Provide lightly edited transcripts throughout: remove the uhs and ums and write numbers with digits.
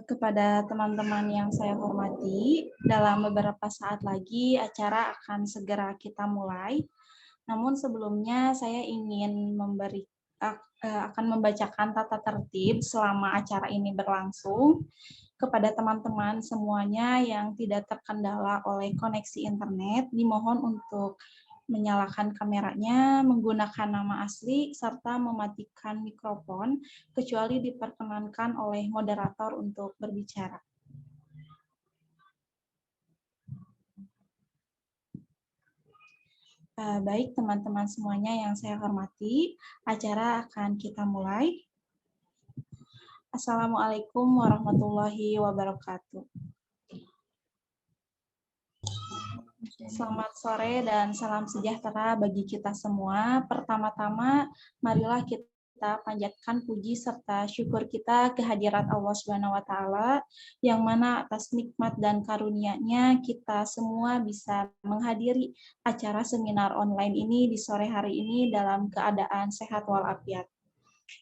Kepada teman-teman yang saya hormati, dalam beberapa saat lagi acara akan segera kita mulai. Namun sebelumnya saya ingin akan membacakan tata tertib selama acara ini berlangsung kepada teman-teman semuanya yang tidak terkendala oleh koneksi internet. Dimohon untuk menyalakan kameranya, menggunakan nama asli, serta mematikan mikrofon, kecuali diperkenankan oleh moderator untuk berbicara. Baik teman-teman semuanya yang saya hormati, acara akan kita mulai. Assalamualaikum warahmatullahi wabarakatuh. Selamat sore dan salam sejahtera bagi kita semua. Pertama-tama, marilah kita panjatkan puji serta syukur kita kehadirat Allah Subhanahu wa taala yang mana atas nikmat dan karunia-Nya kita semua bisa menghadiri acara seminar online ini di sore hari ini dalam keadaan sehat walafiat.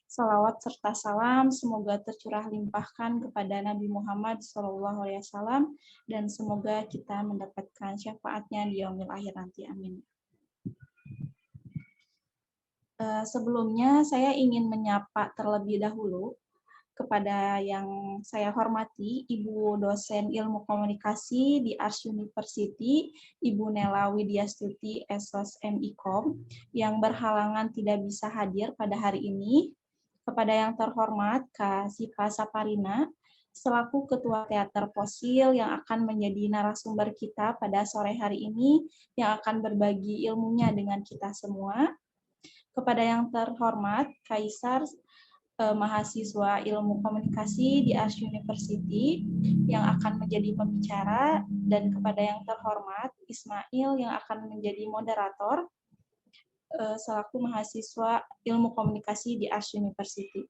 Salawat serta salam semoga tercurah limpahkan kepada Nabi Muhammad SAW dan semoga kita mendapatkan syafaatnya di yaumil akhir nanti. Amin. Sebelumnya saya ingin menyapa terlebih dahulu kepada yang saya hormati, Ibu dosen Ilmu Komunikasi di Ars University, Ibu Nela Widyastuti SOS MIKOM, yang berhalangan tidak bisa hadir pada hari ini. Kepada yang terhormat Kak Siva Saparina, selaku Ketua Teater Fosil yang akan menjadi narasumber kita pada sore hari ini, yang akan berbagi ilmunya dengan kita semua. Kepada yang terhormat Kaisar, mahasiswa Ilmu Komunikasi di Ars University, yang akan menjadi pembicara, dan kepada yang terhormat Ismail yang akan menjadi moderator, selaku mahasiswa Ilmu Komunikasi di Ars University.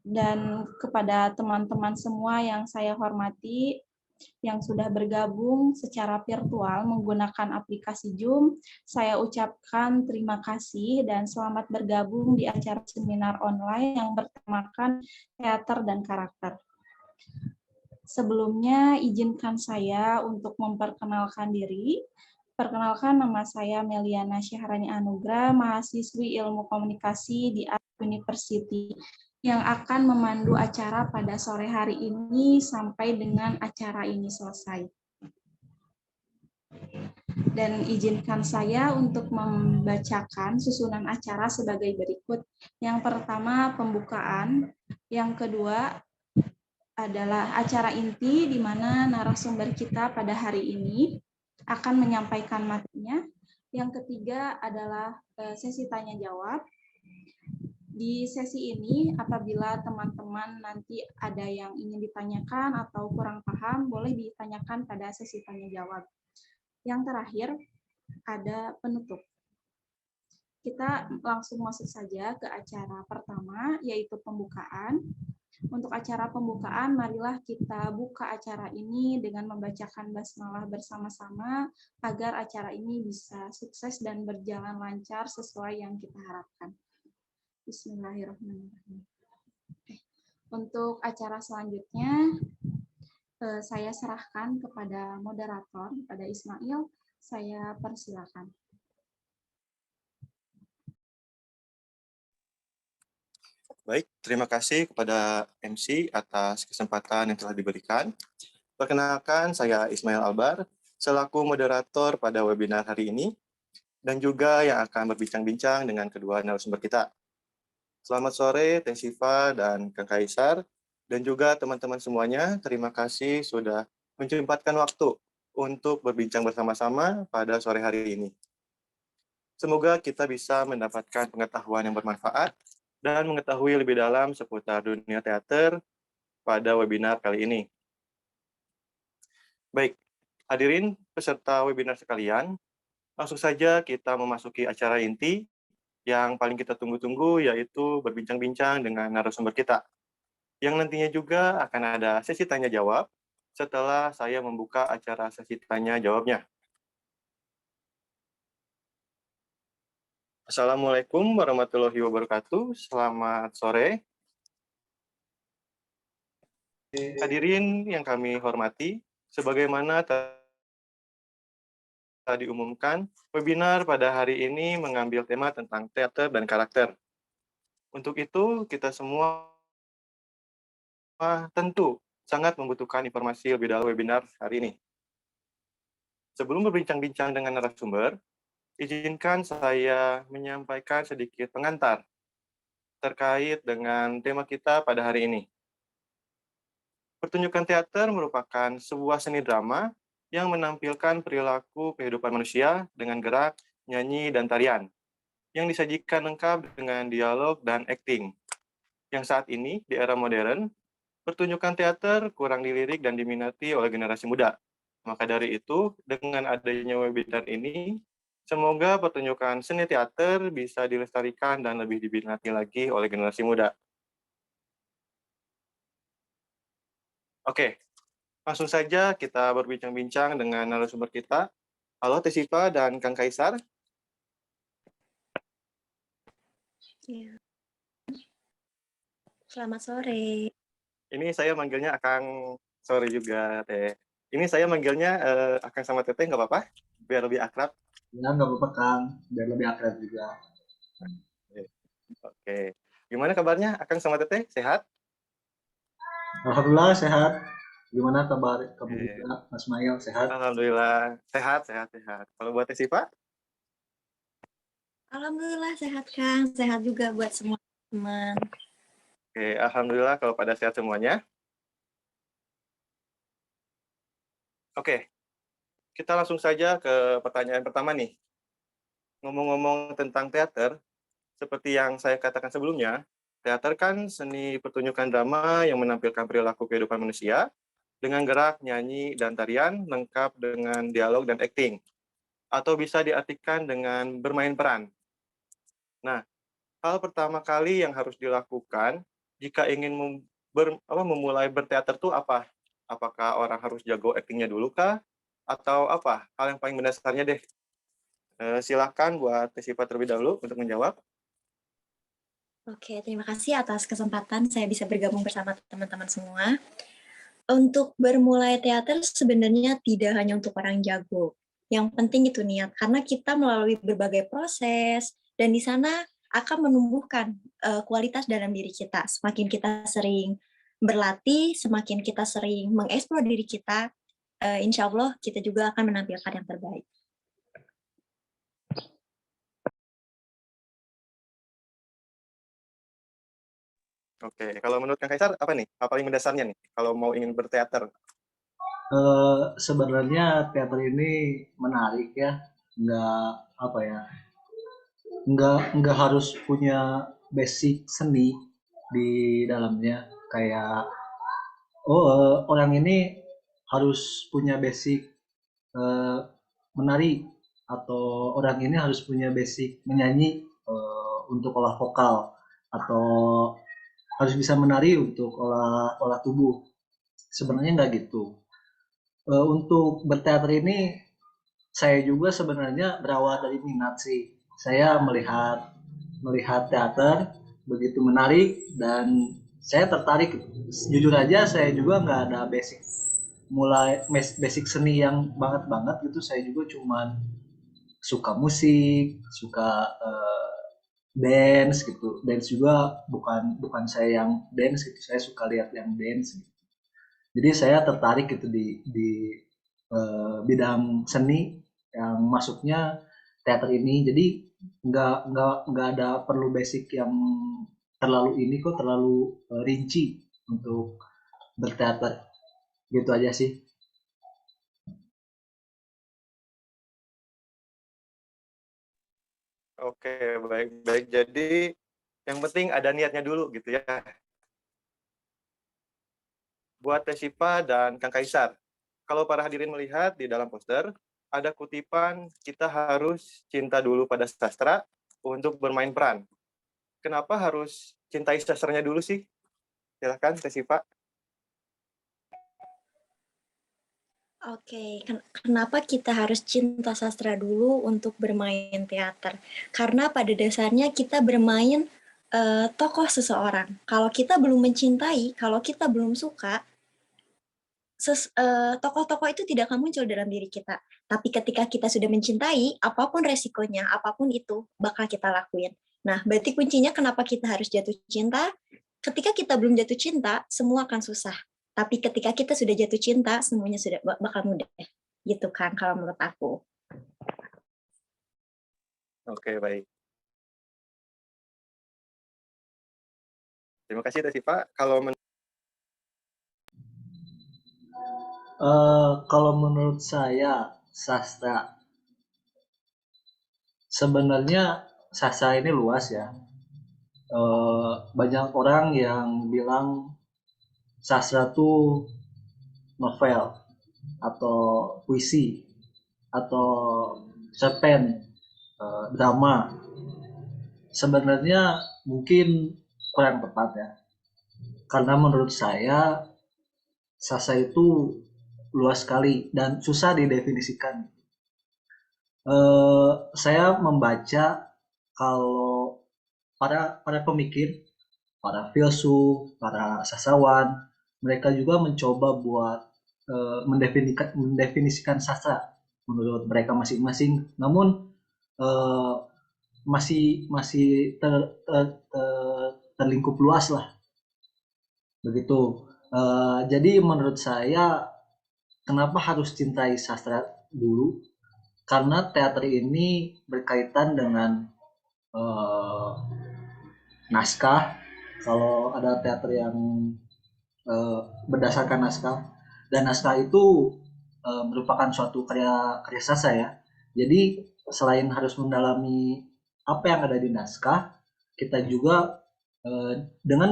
Dan kepada teman-teman semua yang saya hormati, yang sudah bergabung secara virtual menggunakan aplikasi Zoom, saya ucapkan terima kasih dan selamat bergabung di acara seminar online yang bertemakan teater dan karakter. Sebelumnya, izinkan saya untuk memperkenalkan diri. Perkenalkan, nama saya Meliana Syahrani Anugrah, mahasiswi Ilmu Komunikasi di Ars University, yang akan memandu acara pada sore hari ini sampai dengan acara ini selesai. Dan izinkan saya untuk membacakan susunan acara sebagai berikut. Yang pertama, pembukaan. Yang kedua, adalah acara inti di mana narasumber kita pada hari ini akan menyampaikan materinya. Yang ketiga adalah sesi tanya jawab. Di sesi ini apabila teman-teman nanti ada yang ingin ditanyakan atau kurang paham, boleh ditanyakan pada sesi tanya jawab. Yang terakhir ada penutup. Kita langsung masuk saja ke acara pertama, yaitu pembukaan. Untuk acara pembukaan, marilah kita buka acara ini dengan membacakan basmalah bersama-sama agar acara ini bisa sukses dan berjalan lancar sesuai yang kita harapkan. Bismillahirrahmanirrahim. Untuk acara selanjutnya, saya serahkan kepada moderator, kepada Ismail. Saya persilakan. Baik, terima kasih kepada MC atas kesempatan yang telah diberikan. Perkenalkan, saya Ismail Albar, selaku moderator pada webinar hari ini, dan juga yang akan berbincang-bincang dengan kedua narasumber kita. Selamat sore, Teh Siva dan Kang Kaisar, dan juga teman-teman semuanya, terima kasih sudah menyempatkan waktu untuk berbincang bersama-sama pada sore hari ini. Semoga kita bisa mendapatkan pengetahuan yang bermanfaat dan mengetahui lebih dalam seputar dunia teater pada webinar kali ini. Baik, hadirin peserta webinar sekalian, langsung saja kita memasuki acara inti yang paling kita tunggu-tunggu, yaitu berbincang-bincang dengan narasumber kita, yang nantinya juga akan ada sesi tanya-jawab setelah saya membuka acara sesi tanya-jawabnya. Assalamualaikum warahmatullahi wabarakatuh. Selamat sore. Hadirin yang kami hormati, sebagaimana tadi diumumkan, webinar pada hari ini mengambil tema tentang teater dan karakter. Untuk itu, kita semua tentu sangat membutuhkan informasi lebih dalam webinar hari ini. Sebelum berbincang-bincang dengan narasumber, izinkan saya menyampaikan sedikit pengantar terkait dengan tema kita pada hari ini. Pertunjukan teater merupakan sebuah seni drama yang menampilkan perilaku kehidupan manusia dengan gerak, nyanyi, dan tarian, yang disajikan lengkap dengan dialog dan akting. Yang saat ini, di era modern, pertunjukan teater kurang dilirik dan diminati oleh generasi muda. Maka dari itu, dengan adanya webinar ini, semoga pertunjukan seni teater bisa dilestarikan dan lebih diminati lagi oleh generasi muda. Oke, langsung saja kita berbincang-bincang dengan narasumber kita. Halo Tesipa dan Kang Kaisar. Ya. Selamat sore. Ini saya manggilnya Akang sore juga, Teh. Ini saya manggilnya Akang sama Teteh, nggak apa-apa? Biar lebih akrab. Ya, nggak apa-apa, Kang. Biar lebih akrab juga. Oke. Gimana kabarnya Akang sama Teteh? Sehat? Alhamdulillah sehat. Gimana kabar kamu juga, Mas Mail? Sehat? Alhamdulillah. Sehat. Kalau buat Teh Sipa? Alhamdulillah sehat, Kang. Sehat juga buat semua teman. Oke, Alhamdulillah kalau pada sehat semuanya. Oke, kita langsung saja ke pertanyaan pertama nih. Ngomong-ngomong tentang teater, seperti yang saya katakan sebelumnya, teater kan seni pertunjukan drama yang menampilkan perilaku kehidupan manusia dengan gerak, nyanyi, dan tarian lengkap dengan dialog dan akting. Atau bisa diartikan dengan bermain peran. Nah, hal pertama kali yang harus dilakukan jika ingin memulai berteater itu apa? Apakah orang harus jago aktingnya dulu kah? Atau apa? Hal yang paling mendasarnya deh. Silakan buat Tesipa terlebih dahulu untuk menjawab. Oke, terima kasih atas kesempatan saya bisa bergabung bersama teman-teman semua. Untuk bermulai teater sebenarnya tidak hanya untuk orang jago. Yang penting itu niat, karena kita melalui berbagai proses, dan di sana akan menumbuhkan kualitas dalam diri kita. Semakin kita sering berlatih, semakin kita sering mengeksplor diri kita, insya Allah kita juga akan menampilkan yang terbaik. Oke, kalau menurut Kang Kaisar apa nih? Apa paling mendasarnya nih kalau mau ingin berteater? Sebenarnya teater ini menarik ya. Nggak harus punya basic seni di dalamnya. Kayak orang ini harus punya basic menari, atau orang ini harus punya basic menyanyi untuk olah vokal, atau harus bisa menari untuk olah tubuh. Sebenarnya nggak gitu. Untuk berteater ini saya juga sebenarnya berawal dari minat sih. Saya melihat teater begitu menarik dan saya tertarik. Jujur aja saya juga nggak ada basic seni yang banget gitu. Saya juga cuman suka musik, suka dance gitu. Dance juga bukan saya yang dance gitu. Saya suka lihat yang dance gitu. Jadi saya tertarik gitu di bidang seni yang masuknya teater ini. Jadi nggak ada perlu basic yang terlalu rinci untuk berteater. Gitu aja sih. Oke, baik. Jadi yang penting ada niatnya dulu gitu ya. Buat Tesipa dan Kang Kaisar, kalau para hadirin melihat di dalam poster, ada kutipan kita harus cinta dulu pada sastra untuk bermain peran. Kenapa harus cintai sastranya dulu sih? Silakan Tesipa. Oke, kenapa kita harus cinta sastra dulu untuk bermain teater? Karena pada dasarnya kita bermain tokoh seseorang. Kalau kita belum mencintai, kalau kita belum suka, tokoh-tokoh itu tidak akan muncul dalam diri kita. Tapi ketika kita sudah mencintai, apapun resikonya, apapun itu, bakal kita lakuin. Nah, berarti kuncinya kenapa kita harus jatuh cinta? Ketika kita belum jatuh cinta, semua akan susah. Tapi ketika kita sudah jatuh cinta, semuanya sudah bakal mudah. Gitu kan, kalau menurut aku. Oke, baik. Terima kasih, Teh Siva. Kalau Kalau menurut saya, sebenarnya sastra ini luas ya. Banyak orang yang bilang sastra tuh novel atau puisi atau cerpen, drama. Sebenarnya mungkin kurang tepat ya. Karena menurut saya sastra itu luas sekali dan susah didefinisikan. Saya membaca kalau para pemikir, para filsuf, para sastrawan, mereka juga mencoba buat mendefinisikan sastra menurut mereka masing-masing. Namun eh, masih terlingkup luas lah begitu. Jadi menurut saya kenapa harus cintai sastra dulu? Karena teater ini berkaitan dengan eh, naskah. Kalau ada teater yang berdasarkan naskah, dan naskah itu merupakan suatu karya sastra ya. Jadi selain harus mendalami apa yang ada di naskah, kita juga dengan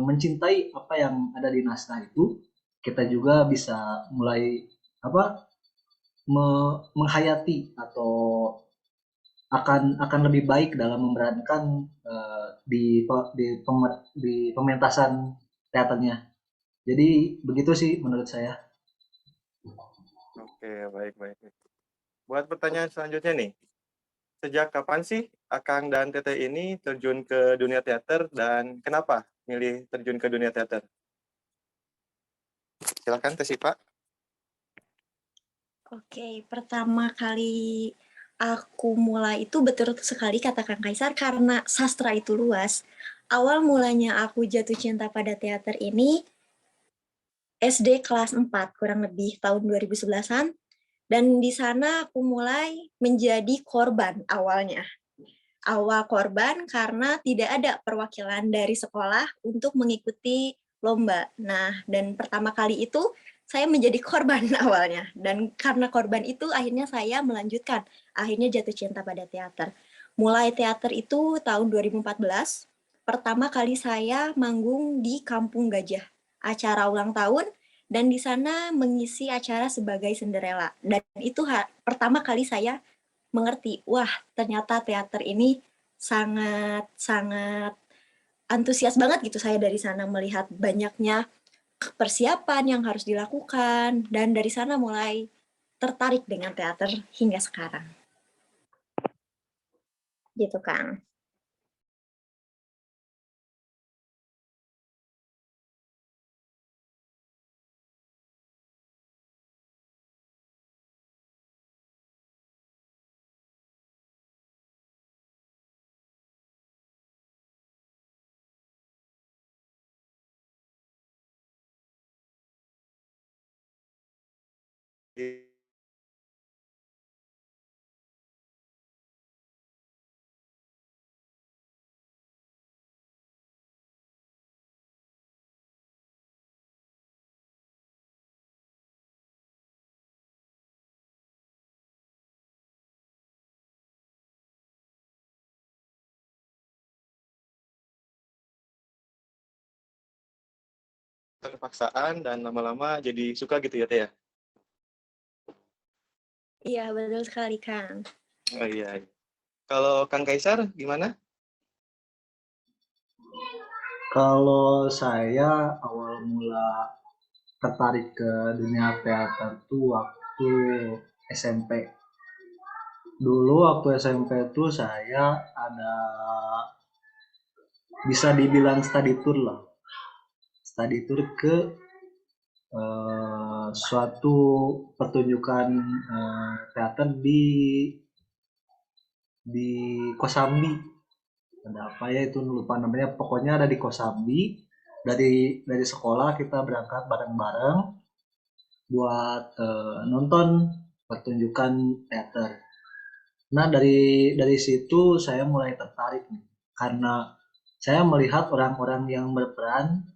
mencintai apa yang ada di naskah itu, kita juga bisa mulai apa menghayati atau akan lebih baik dalam memerankan di pementasan teaternya. Jadi begitu sih menurut saya. Oke, baik, baik. Buat pertanyaan selanjutnya nih, sejak kapan sih Akang dan Teteh ini terjun ke dunia teater dan kenapa milih terjun ke dunia teater? Silakan Teh Siva. Oke, pertama kali aku mulai itu betul sekali kata Kang Kaisar karena sastra itu luas. Awal mulanya aku jatuh cinta pada teater ini SD kelas 4 kurang lebih tahun 2011-an dan di sana aku mulai menjadi korban awalnya. Awal korban karena tidak ada perwakilan dari sekolah untuk mengikuti lomba. Nah, dan pertama kali itu saya menjadi korban awalnya. Dan karena korban itu akhirnya saya melanjutkan. Akhirnya jatuh cinta pada teater. Mulai teater itu tahun 2014. Pertama kali saya manggung di Kampung Gajah. Acara ulang tahun dan di sana mengisi acara sebagai Cinderella. Dan itu pertama kali saya mengerti, wah ternyata teater ini sangat sangat antusias banget gitu saya dari sana melihat banyaknya persiapan yang harus dilakukan dan dari sana mulai tertarik dengan teater hingga sekarang. Gitu Kang. Terpaksaan dan lama-lama jadi suka gitu ya Teh ya? Iya betul sekali Kang. Oh iya. Kalau Kang Kaisar gimana? Kalau saya awal mula tertarik ke dunia teater tuh waktu SMP. Dulu waktu SMP tuh saya ada bisa dibilang study tour lah. Study tour ke suatu pertunjukan teater di Kosambi. Ada apa ya itu lupa namanya. Pokoknya ada di Kosambi. Dari sekolah kita berangkat bareng-bareng buat nonton pertunjukan teater. Nah dari situ saya mulai tertarik nih, karena saya melihat orang-orang yang berperan,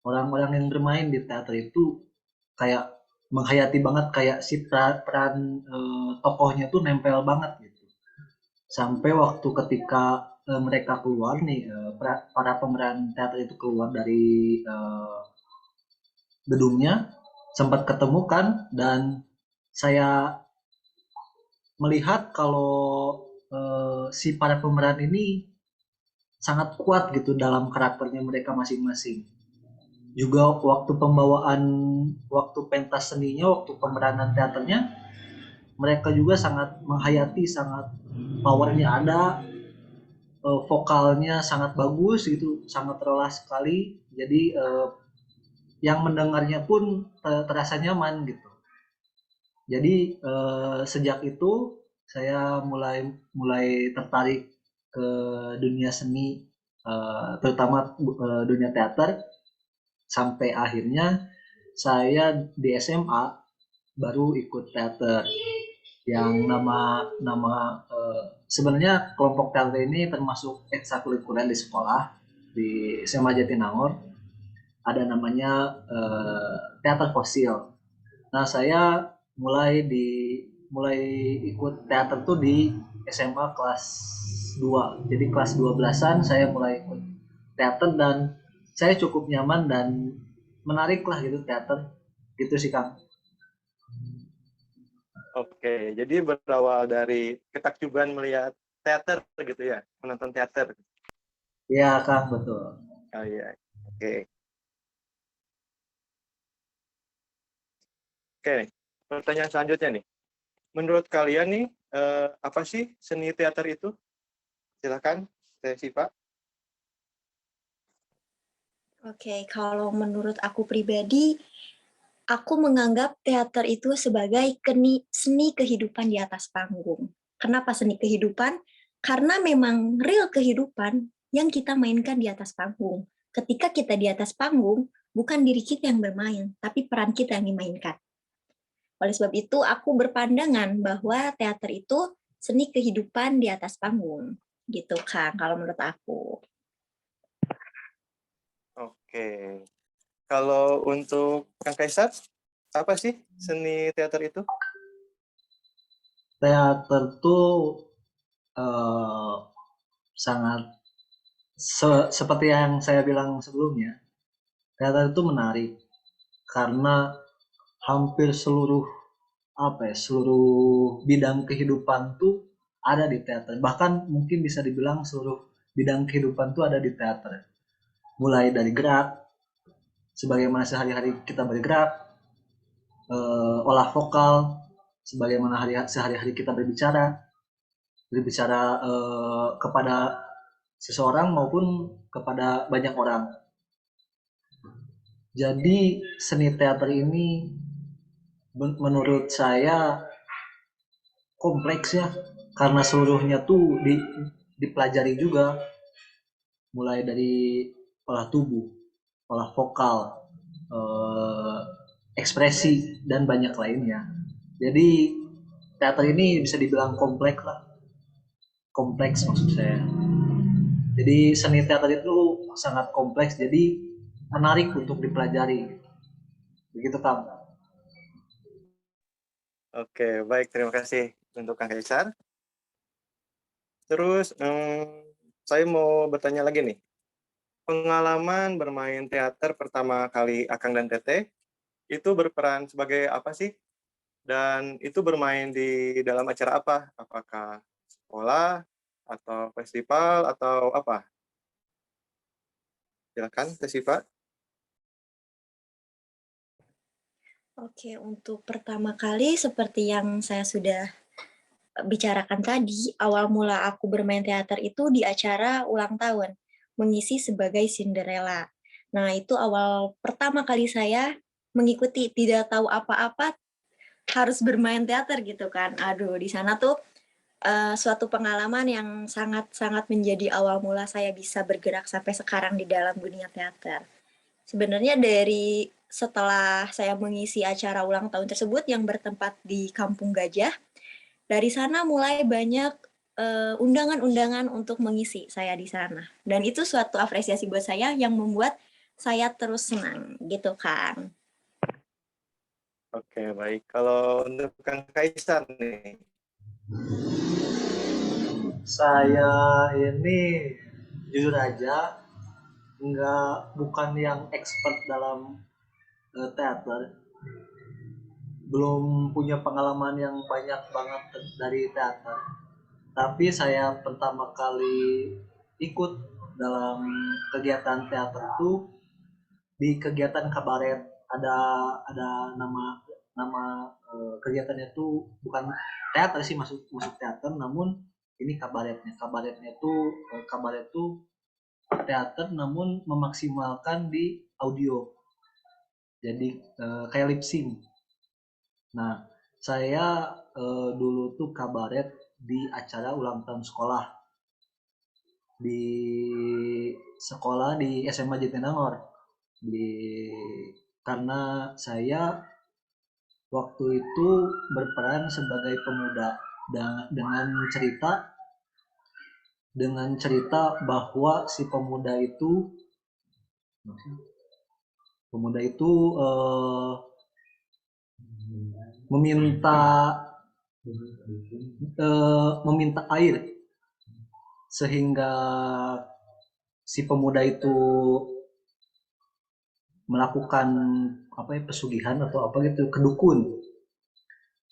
orang-orang yang bermain di teater itu kayak menghayati banget, kayak si peran tokohnya tuh nempel banget gitu. Sampai waktu ketika mereka keluar nih, para pemeran teater itu keluar dari gedungnya, sempat ketemu kan, dan saya melihat kalau si para pemeran ini sangat kuat gitu dalam karakternya mereka masing-masing. Juga waktu pembawaan, waktu pentas seninya, waktu pemeranan teaternya, mereka juga sangat menghayati, sangat powernya ada, vokalnya sangat bagus gitu, sangat terolah sekali. Jadi yang mendengarnya pun terasa nyaman gitu. Jadi sejak itu saya mulai tertarik ke dunia seni, terutama dunia teater, sampai akhirnya saya di SMA baru ikut teater yang nama sebenarnya kelompok teater ini termasuk ekstrakurikuler di sekolah di SMA Jatinangor, ada namanya teater fosil. Nah saya mulai ikut teater tuh di SMA kelas 2. Jadi kelas 12-an saya mulai ikut teater dan saya cukup nyaman dan menarik lah gitu teater. Gitu sih Kang. Oke, jadi berawal dari ketakjuban melihat teater gitu ya, menonton teater. Iya Kang, betul. Oh iya, oke. Oke, pertanyaan selanjutnya nih. Menurut kalian nih, apa sih seni teater itu? Silakan, Teh Siva. Oke, kalau menurut aku pribadi, aku menganggap teater itu sebagai seni kehidupan di atas panggung. Kenapa seni kehidupan? Karena memang real kehidupan yang kita mainkan di atas panggung. Ketika kita di atas panggung, bukan diri kita yang bermain, tapi peran kita yang dimainkan. Oleh sebab itu, aku berpandangan bahwa teater itu seni kehidupan di atas panggung. Gitu, Kang, kalau menurut aku. Oke. Kalau untuk Kang Kaisar, apa sih seni teater itu? Teater tuh eh, sangat seperti yang saya bilang sebelumnya, teater itu menarik karena hampir seluruh bidang kehidupan tuh ada di teater. Bahkan mungkin bisa dibilang seluruh bidang kehidupan tuh ada di teater. Mulai dari gerak, sebagaimana sehari-hari kita bergerak, olah vokal, sebagaimana sehari-hari kita berbicara kepada seseorang maupun kepada banyak orang. Jadi seni teater ini menurut saya kompleks ya, karena seluruhnya tuh dipelajari juga, mulai dari olah tubuh, olah vokal, ekspresi dan banyak lainnya. Jadi teater ini bisa dibilang kompleks maksud saya. Jadi seni teater itu sangat kompleks, jadi menarik untuk dipelajari. Begitu Kang. Oke, baik. Terima kasih untuk Kang Kaisar. Terus, saya mau bertanya lagi nih. Pengalaman bermain teater pertama kali Akang dan Teteh itu berperan sebagai apa sih? Dan itu bermain di dalam acara apa? Apakah sekolah atau festival atau apa? Silakan, Teh Siva. Oke, untuk pertama kali seperti yang saya sudah bicarakan tadi, awal mula aku bermain teater itu di acara ulang tahun, mengisi sebagai Cinderella. Nah, itu awal pertama kali saya mengikuti, tidak tahu apa-apa, harus bermain teater gitu kan. Aduh, di sana tuh suatu pengalaman yang sangat-sangat menjadi awal mula saya bisa bergerak sampai sekarang di dalam dunia teater. Sebenarnya dari setelah saya mengisi acara ulang tahun tersebut yang bertempat di Kampung Gajah, dari sana mulai banyak undangan-undangan untuk mengisi saya di sana. Dan itu suatu apresiasi buat saya yang membuat saya terus senang gitu kan. Oke, baik. Kalau untuk Kang Kaisar nih, Saya ini jujur aja bukan yang expert dalam teater, belum punya pengalaman yang banyak banget dari teater. Tapi saya pertama kali ikut dalam kegiatan teater itu di kegiatan kabaret. Ada nama nama kegiatannya itu bukan teater sih, masuk masuk teater, namun ini kabaret itu teater namun memaksimalkan di audio, jadi kayak lip sync. Nah, saya dulu tuh kabaret di acara ulang tahun sekolah di sekolah di SMA Jatinangor. Di karena saya waktu itu berperan sebagai pemuda dengan cerita bahwa si pemuda itu meminta meminta air, sehingga si pemuda itu melakukan pesugihan atau apa gitu ke dukun,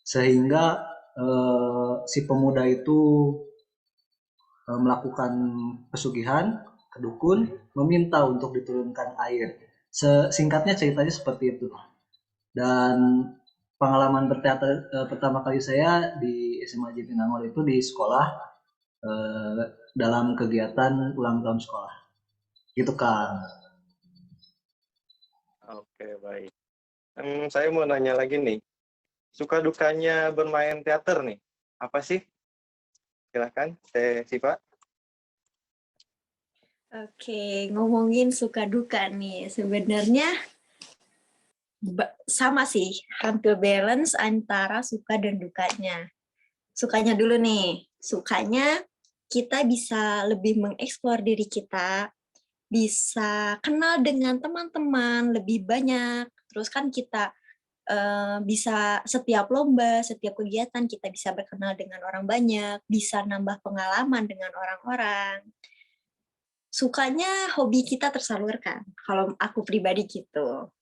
sehingga si pemuda itu melakukan pesugihan ke dukun, meminta untuk diturunkan air. Singkatnya ceritanya seperti itu. Dan pengalaman berteater pertama kali saya di SMA Jatinangor itu di sekolah, dalam kegiatan ulang tahun sekolah. Gitu kan. oke, baik. Saya mau nanya lagi nih, suka dukanya bermain teater nih, apa sih? Silahkan, Siva. Oke, ngomongin suka duka nih. Sebenarnya sama sih, hampir balance antara suka dan dukanya. Sukanya dulu nih. Sukanya kita bisa lebih mengeksplor diri kita, bisa kenal dengan teman-teman lebih banyak. Terus kan kita bisa setiap lomba, setiap kegiatan kita bisa berkenal dengan orang banyak, bisa nambah pengalaman dengan orang-orang. Sukanya hobi kita tersalurkan, kalau aku pribadi gitu.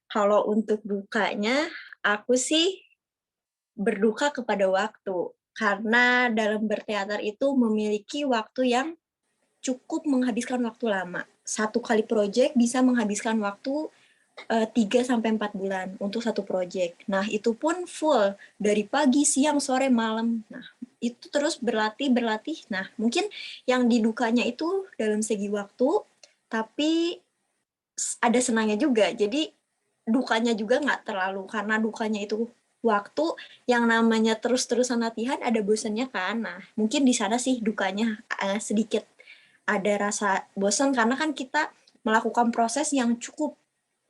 Kalau untuk dukanya, aku sih berduka kepada waktu. Karena dalam berteater itu memiliki waktu yang cukup menghabiskan waktu lama. Satu kali proyek bisa menghabiskan waktu 3 sampai 4 bulan untuk satu proyek. Nah, itu pun full dari pagi, siang, sore, malam. Nah, itu terus berlatih. Nah, mungkin yang didukanya itu dalam segi waktu, tapi ada senangnya juga. Jadi dukanya juga nggak terlalu, karena dukanya itu waktu, yang namanya terus-terusan latihan ada bosannya kan. Nah, mungkin di sana sih dukanya sedikit ada rasa bosan karena kan kita melakukan proses yang cukup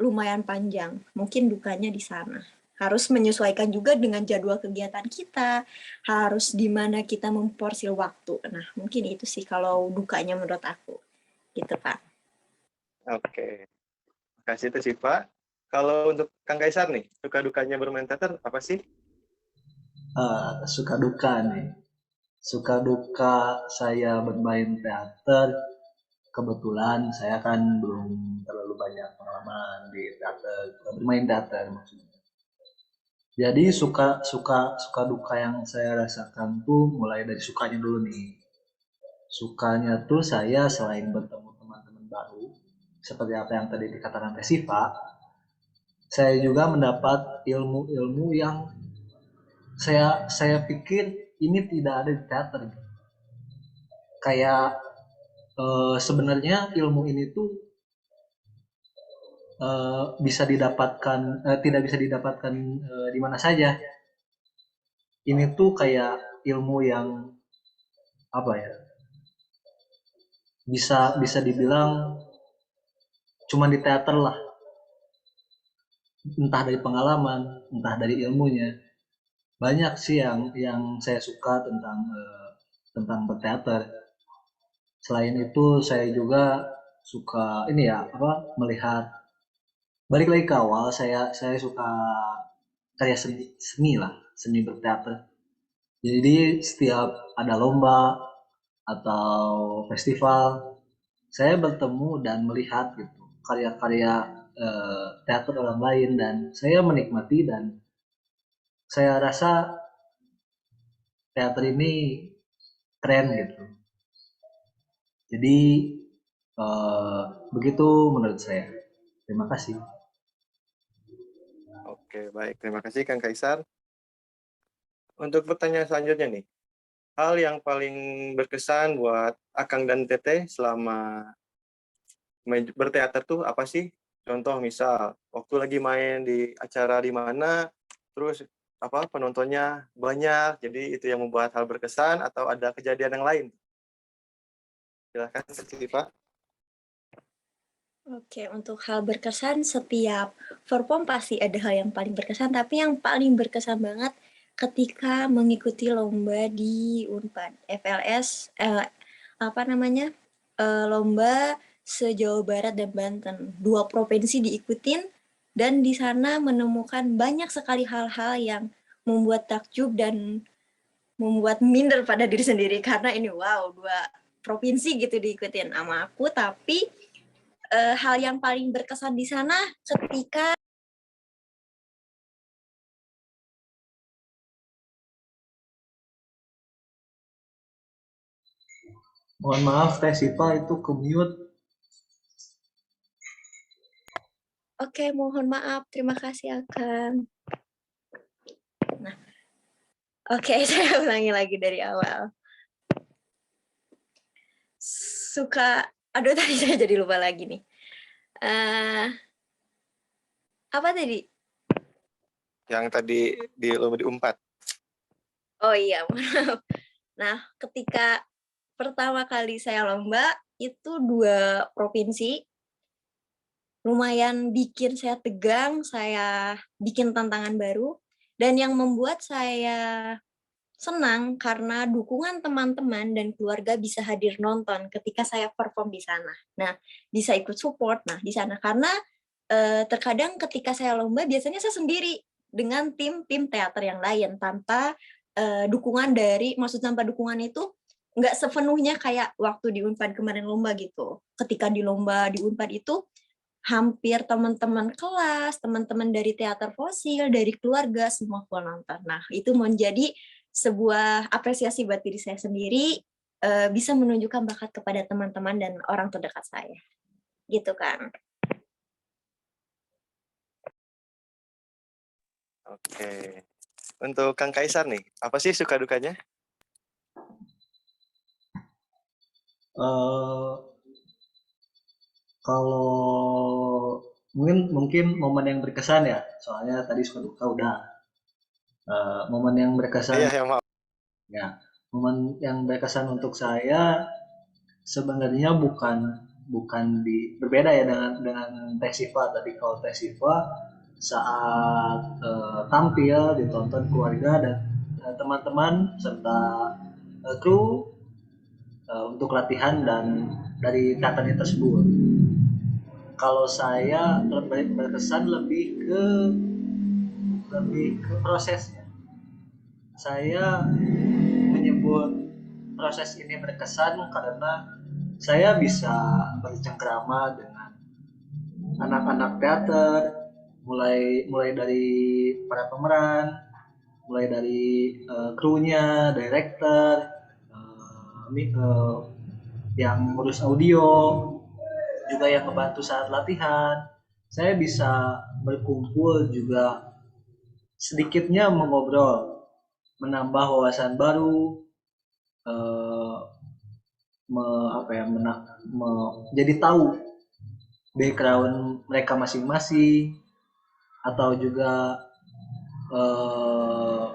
lumayan panjang. Mungkin dukanya di sana. Harus menyesuaikan juga dengan jadwal kegiatan kita, harus di mana kita memporsil waktu. Nah, mungkin itu sih kalau dukanya menurut aku. Gitu, Pak. Oke, kasih itu Siva. Kalau untuk Kang Kaisar nih, suka dukanya bermain teater apa sih? Suka duka nih. Suka duka saya bermain teater, kebetulan saya kan belum terlalu banyak pengalaman di teater, bermain teater maksudnya. Jadi suka suka suka duka yang saya rasakan tuh mulai dari sukanya dulu nih. Sukanya tuh saya selain bertemu teman-teman baru, seperti apa yang tadi dikatakan Teh Siva, saya juga mendapat ilmu-ilmu yang saya pikir ini tidak ada di teater. Kayak sebenarnya ilmu ini tuh bisa didapatkan tidak bisa didapatkan di mana saja. Ini tuh kayak ilmu yang apa ya? Bisa bisa dibilang cuma di teater lah. Entah dari pengalaman, entah dari ilmunya. Banyak sih yang saya suka tentang berteater. Selain itu saya juga suka ini ya apa melihat balik lagi ke awal saya suka karya seni lah, seni berteater. Jadi setiap ada lomba atau festival saya bertemu dan melihat gitu karya-karya teater orang lain dan saya menikmati dan saya rasa teater ini keren gitu. Jadi eh, begitu menurut saya. Terima kasih. Oke, baik. Terima kasih Kang Kaisar. Untuk pertanyaan selanjutnya nih, hal yang paling berkesan buat Akang dan Teteh selama berteater tuh apa sih? Contoh misal, waktu lagi main di acara di mana, terus apa penontonnya banyak, jadi itu yang membuat hal berkesan atau ada kejadian yang lain? Silakan, Pak. Oke, untuk hal berkesan setiap perform pasti ada hal yang paling berkesan, tapi yang paling berkesan banget ketika mengikuti lomba di Unpad FLS lomba se-Jawa Barat dan Banten. 2 provinsi diikutin dan di sana menemukan banyak sekali hal-hal yang membuat takjub dan membuat minder pada diri sendiri karena ini wow 2 provinsi gitu diikutin sama aku, tapi hal yang paling berkesan di sana ketika Mohon maaf Teh Sipa itu ke mute. Oke, mohon maaf, terima kasih Akang. Nah, oke, saya ulangi lagi dari awal. Aduh tadi saya jadi lupa lagi nih. Apa tadi? Yang tadi di lomba di Unpad. Oh iya, maaf. Nah, ketika pertama kali saya lomba, itu 2 provinsi, lumayan bikin saya tegang, saya bikin tantangan baru, dan yang membuat saya senang karena dukungan teman-teman dan keluarga bisa hadir nonton ketika saya perform di sana. Nah, bisa ikut support nah di sana karena terkadang ketika saya lomba biasanya saya sendiri dengan tim-tim teater yang lain tanpa dukungan tanpa dukungan itu nggak sepenuhnya kayak waktu di Unpad kemarin lomba gitu. Ketika di lomba di Unpad itu hampir teman-teman kelas, teman-teman dari teater fosil, dari keluarga, semua full nonton. Nah, itu menjadi sebuah apresiasi buat diri saya sendiri, bisa menunjukkan bakat kepada teman-teman dan orang terdekat saya. Gitu kan. Oke. Untuk Kang Kaisar nih, apa sih suka dukanya? Kalau mungkin momen yang berkesan ya, soalnya tadi suka duka udah. Momen yang berkesan Iya, maaf. ya, momen yang berkesan untuk saya sebenarnya bukan berbeda ya dengan Teh Siva tadi. Kalau Teh Siva saat tampil ditonton keluarga dan teman-teman serta kru untuk latihan dan dari teaternya tersebut. Kalau saya berkesan lebih ke prosesnya. Saya menyebut proses ini berkesan karena saya bisa bercengkrama dengan anak-anak teater, mulai mulai dari para pemeran, mulai dari krunya, director, yang ngurus audio, juga yang membantu saat latihan, saya bisa berkumpul juga sedikitnya mengobrol, menambah wawasan baru, eh, jadi tahu background mereka masing-masing, atau juga eh,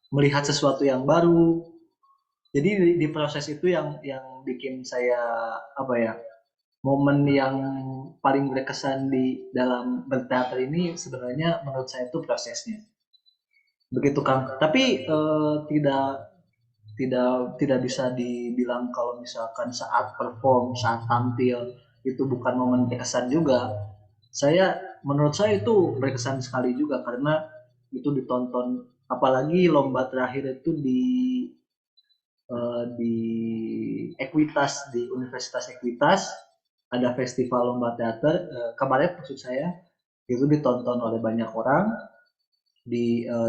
melihat sesuatu yang baru. Jadi di proses itu yang bikin saya apa ya, momen yang paling berkesan di dalam berteater ini sebenarnya menurut saya itu prosesnya. Begitu Kang. Tapi tidak tidak bisa dibilang kalau misalkan saat perform, saat tampil itu bukan momen berkesan juga. Menurut saya itu berkesan sekali juga karena itu ditonton, apalagi lomba terakhir itu di Ekuitas, di Universitas Ekuitas ada festival lomba teater kabaret maksud saya, itu ditonton oleh banyak orang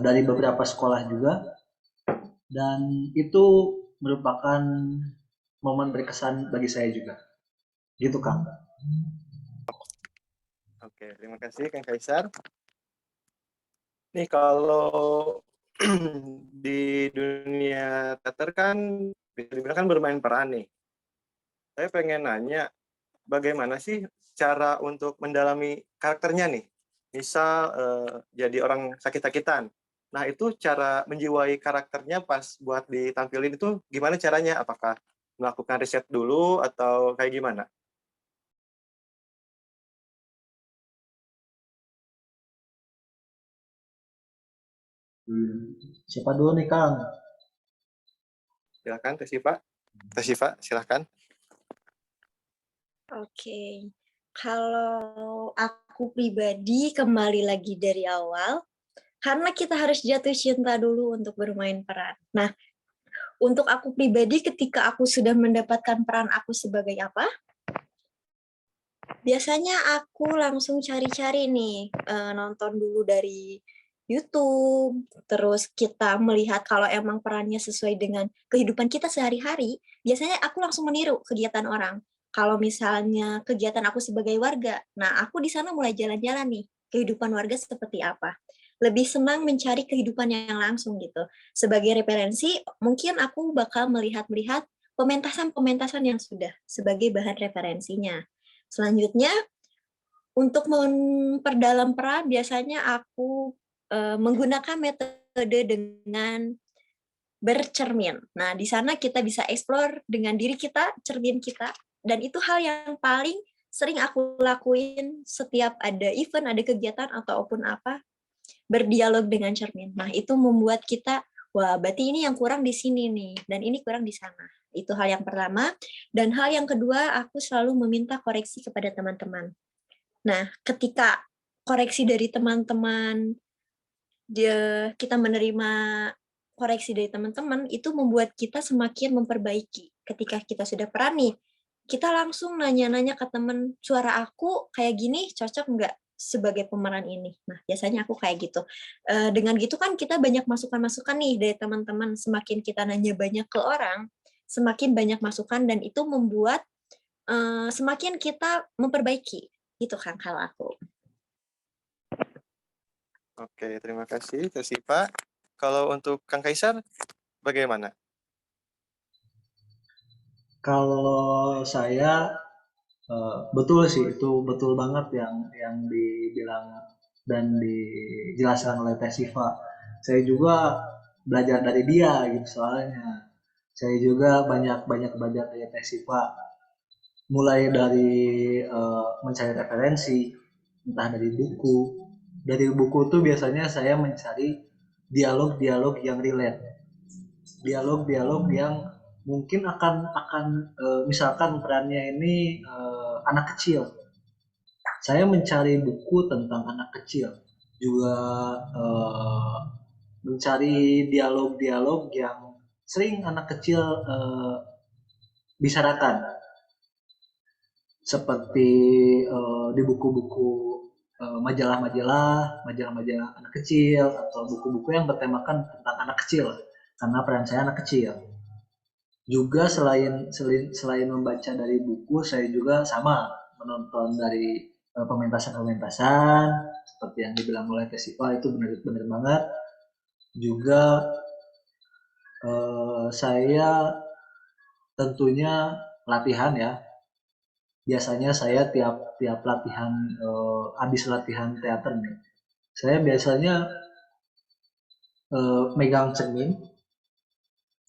dari beberapa sekolah juga, dan itu merupakan momen berkesan bagi saya juga. Gitu Kang. Oke, terima kasih Kang Kaisar. Nih kalau di dunia teater kan bisa dibilang kan bermain peran nih. Saya pengen nanya, bagaimana sih cara untuk mendalami karakternya nih? Misal jadi orang sakit-sakitan. Nah, itu cara menjiwai karakternya pas buat ditampilin itu gimana caranya? Apakah melakukan riset dulu atau kayak gimana? Siapa dulu nih Kang? Silakan, Teh Siva, silakan. Oke, kalau aku pribadi kembali lagi dari awal, karena kita harus jatuh cinta dulu untuk bermain peran. Nah, untuk aku pribadi ketika aku sudah mendapatkan peran aku sebagai apa, biasanya aku langsung cari-cari nih, nonton dulu dari YouTube, terus kita melihat kalau emang perannya sesuai dengan kehidupan kita sehari-hari, biasanya aku langsung meniru kegiatan orang. Kalau misalnya kegiatan aku sebagai warga, nah aku di sana mulai jalan-jalan nih, kehidupan warga seperti apa. Lebih senang mencari kehidupan yang langsung gitu. Sebagai referensi, mungkin aku bakal melihat-lihat pementasan-pementasan yang sudah sebagai bahan referensinya. Selanjutnya, untuk memperdalam peran, biasanya aku menggunakan metode dengan bercermin. Nah, di sana kita bisa explore dengan diri kita, cermin kita, dan itu hal yang paling sering aku lakuin setiap ada event, ada kegiatan, ataupun apa, berdialog dengan cermin. Nah, itu membuat kita, wah, berarti ini yang kurang di sini nih, dan ini kurang di sana. Itu hal yang pertama. Dan hal yang kedua, aku selalu meminta koreksi kepada teman-teman. Nah, ketika koreksi dari teman-teman, kita menerima koreksi dari teman-teman, itu membuat kita semakin memperbaiki. Ketika kita sudah peran nih, kita langsung nanya-nanya ke teman, suara aku kayak gini cocok nggak sebagai pemeran ini? Nah, biasanya aku kayak gitu. Dengan gitu kan kita banyak masukan-masukan nih dari teman-teman. Semakin kita nanya banyak ke orang, semakin banyak masukan, dan itu membuat semakin kita memperbaiki. Itu kan kalau aku. Oke, terima kasih Teh Siva. Kalau untuk Kang Kaisar, bagaimana? Kalau saya betul sih, itu betul banget yang dibilang dan dijelaskan oleh Teh Siva. Saya juga belajar dari dia gitu, soalnya saya juga banyak belajar dari Teh Siva, mulai dari mencari referensi, entah dari buku. Dari buku tuh biasanya saya mencari dialog-dialog yang relate, dialog-dialog yang mungkin akan misalkan perannya ini anak kecil. Saya mencari buku tentang anak kecil, juga mencari dialog-dialog yang sering anak kecil bicarakan, seperti di buku-buku majalah-majalah anak kecil, atau buku-buku yang bertemakan tentang anak kecil, karena peran saya anak kecil. Juga selain membaca dari buku, saya juga sama menonton dari pementasan-pementasan seperti yang dibilang oleh Tesipa itu benar-benar banget. Juga saya tentunya latihan ya. Biasanya saya tiap latihan habis latihan teater nih, saya biasanya megang cermin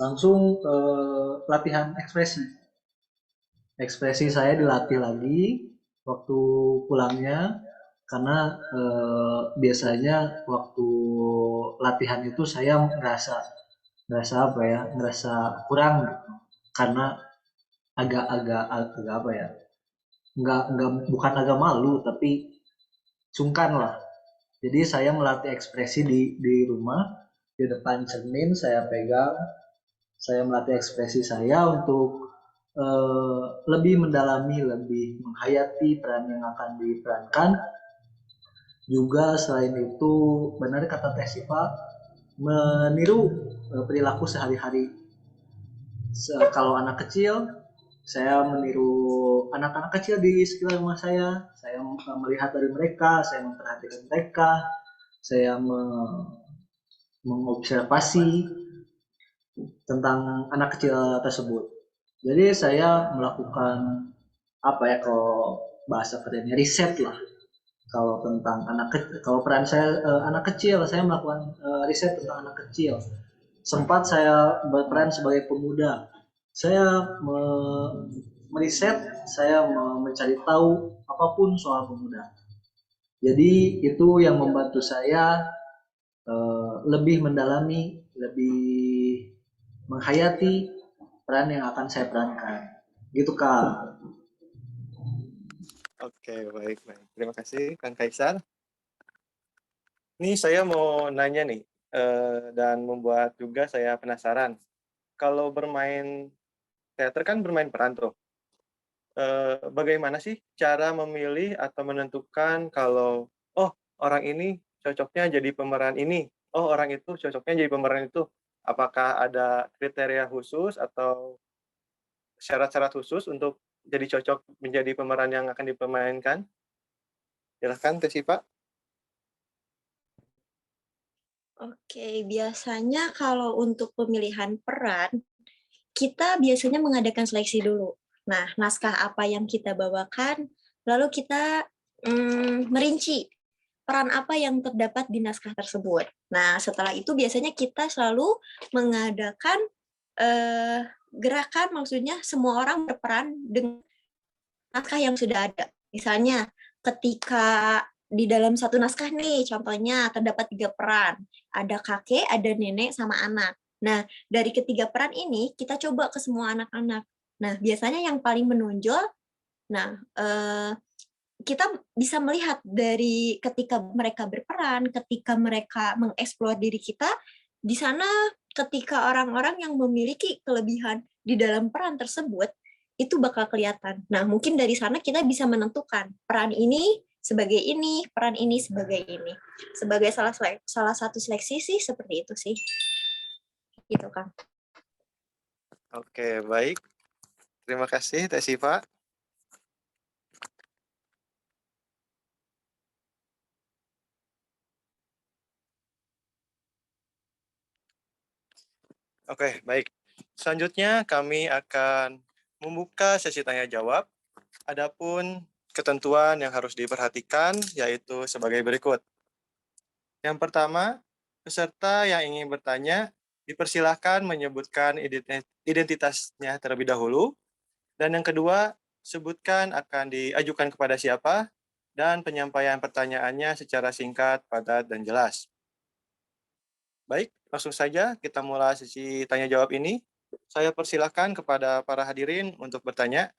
langsung latihan ekspresi. Ekspresi saya dilatih lagi waktu pulangnya karena biasanya waktu latihan itu saya ngerasa apa ya, ngerasa kurang gitu. Karena agak apa ya, nggak bukan agak malu tapi sungkan lah. Jadi saya melatih ekspresi di rumah, di depan cermin saya pegang, saya melatih ekspresi saya untuk lebih mendalami, lebih menghayati peran yang akan diperankan. Juga selain itu, benar kata Teh Siva, meniru perilaku sehari-hari. Kalau anak kecil, saya meniru anak-anak kecil di sekitar rumah saya melihat dari mereka, saya memperhatikan mereka, saya mengobservasi tentang anak kecil tersebut. Jadi saya melakukan apa ya, kalau bahasa kerennya riset lah. Kalau tentang kalau peran saya anak kecil, saya melakukan riset tentang anak kecil. Sempat saya berperan sebagai pemuda. Saya meriset, saya mencari tahu apapun soal pemuda. Jadi itu yang membantu saya lebih mendalami, lebih menghayati peran yang akan saya perankan. Gitu Kak. Oke, baik. Terima kasih, Kang Kaisar. Ini saya mau nanya nih, dan membuat juga saya penasaran. Kalau bermain teater kan bermain peran tuh. Bagaimana sih cara memilih atau menentukan kalau, oh orang ini cocoknya jadi pemeran ini, oh orang itu cocoknya jadi pemeran itu. Apakah ada kriteria khusus atau syarat-syarat khusus untuk jadi cocok menjadi pemeran yang akan dipermainkan? Silahkan Teh. Oke, biasanya kalau untuk pemilihan peran, kita biasanya mengadakan seleksi dulu. Nah, naskah apa yang kita bawakan, lalu kita merinci peran apa yang terdapat di naskah tersebut. Nah, setelah itu biasanya kita selalu mengadakan gerakan, maksudnya semua orang berperan dengan naskah yang sudah ada. Misalnya, ketika di dalam satu naskah nih, contohnya terdapat 3 peran. Ada kakek, ada nenek, sama anak. Nah, dari ketiga peran ini, kita coba ke semua anak-anak. Nah, biasanya yang paling menonjol, nah, kita bisa melihat dari ketika mereka berperan, ketika mereka mengeksplor diri kita, di sana ketika orang-orang yang memiliki kelebihan di dalam peran tersebut, itu bakal kelihatan. Nah, mungkin dari sana kita bisa menentukan peran ini sebagai ini, peran ini sebagai ini. Sebagai salah satu seleksi sih seperti itu sih. Gitu, Kang. Oke, baik. Terima kasih Teh Siva. Oke, baik. Selanjutnya kami akan membuka sesi tanya jawab. Adapun ketentuan yang harus diperhatikan yaitu sebagai berikut. Yang pertama, peserta yang ingin bertanya dipersilahkan menyebutkan identitasnya terlebih dahulu. Dan yang kedua, sebutkan akan diajukan kepada siapa dan penyampaian pertanyaannya secara singkat, padat, dan jelas. Baik, langsung saja kita mulai sesi tanya jawab ini. Saya persilahkan kepada para hadirin untuk bertanya.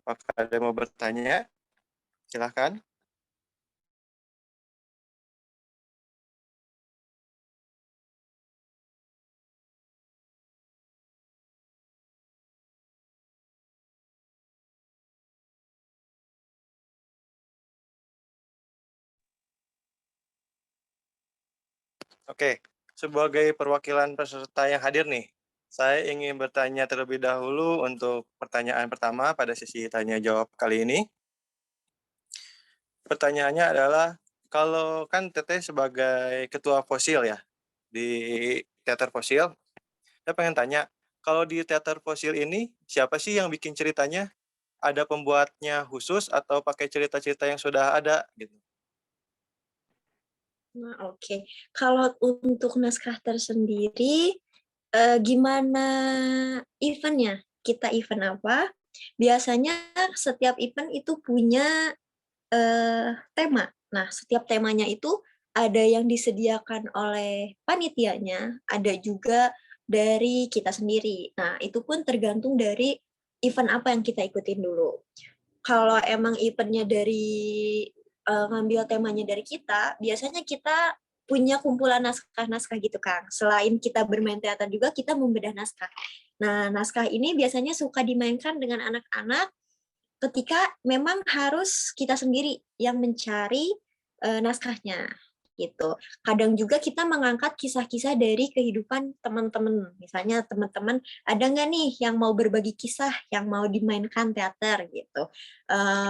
Apakah ada yang mau bertanya? Silahkan. Oke, sebagai perwakilan peserta yang hadir nih, saya ingin bertanya terlebih dahulu untuk pertanyaan pertama pada sesi tanya jawab kali ini. Pertanyaannya adalah, kalau kan Teteh sebagai ketua fosil ya di teater fosil, saya pengen tanya, kalau di teater fosil ini siapa sih yang bikin ceritanya? Ada pembuatnya khusus atau pakai cerita-cerita yang sudah ada gitu? Nah, oke. Kalau untuk naskah tersendiri, gimana eventnya? Kita event apa? Biasanya setiap event itu punya tema. Nah, setiap temanya itu ada yang disediakan oleh panitianya, ada juga dari kita sendiri. Nah, itu pun tergantung dari event apa yang kita ikutin dulu. Kalau emang eventnya dari ngambil temanya dari kita, biasanya kita punya kumpulan naskah-naskah gitu, Kang. Selain kita bermain teater juga, kita membedah naskah. Nah, naskah ini biasanya suka dimainkan dengan anak-anak ketika memang harus kita sendiri yang mencari naskahnya gitu. Kadang juga kita mengangkat kisah-kisah dari kehidupan teman-teman. Misalnya teman-teman ada nggak nih yang mau berbagi kisah yang mau dimainkan teater gitu.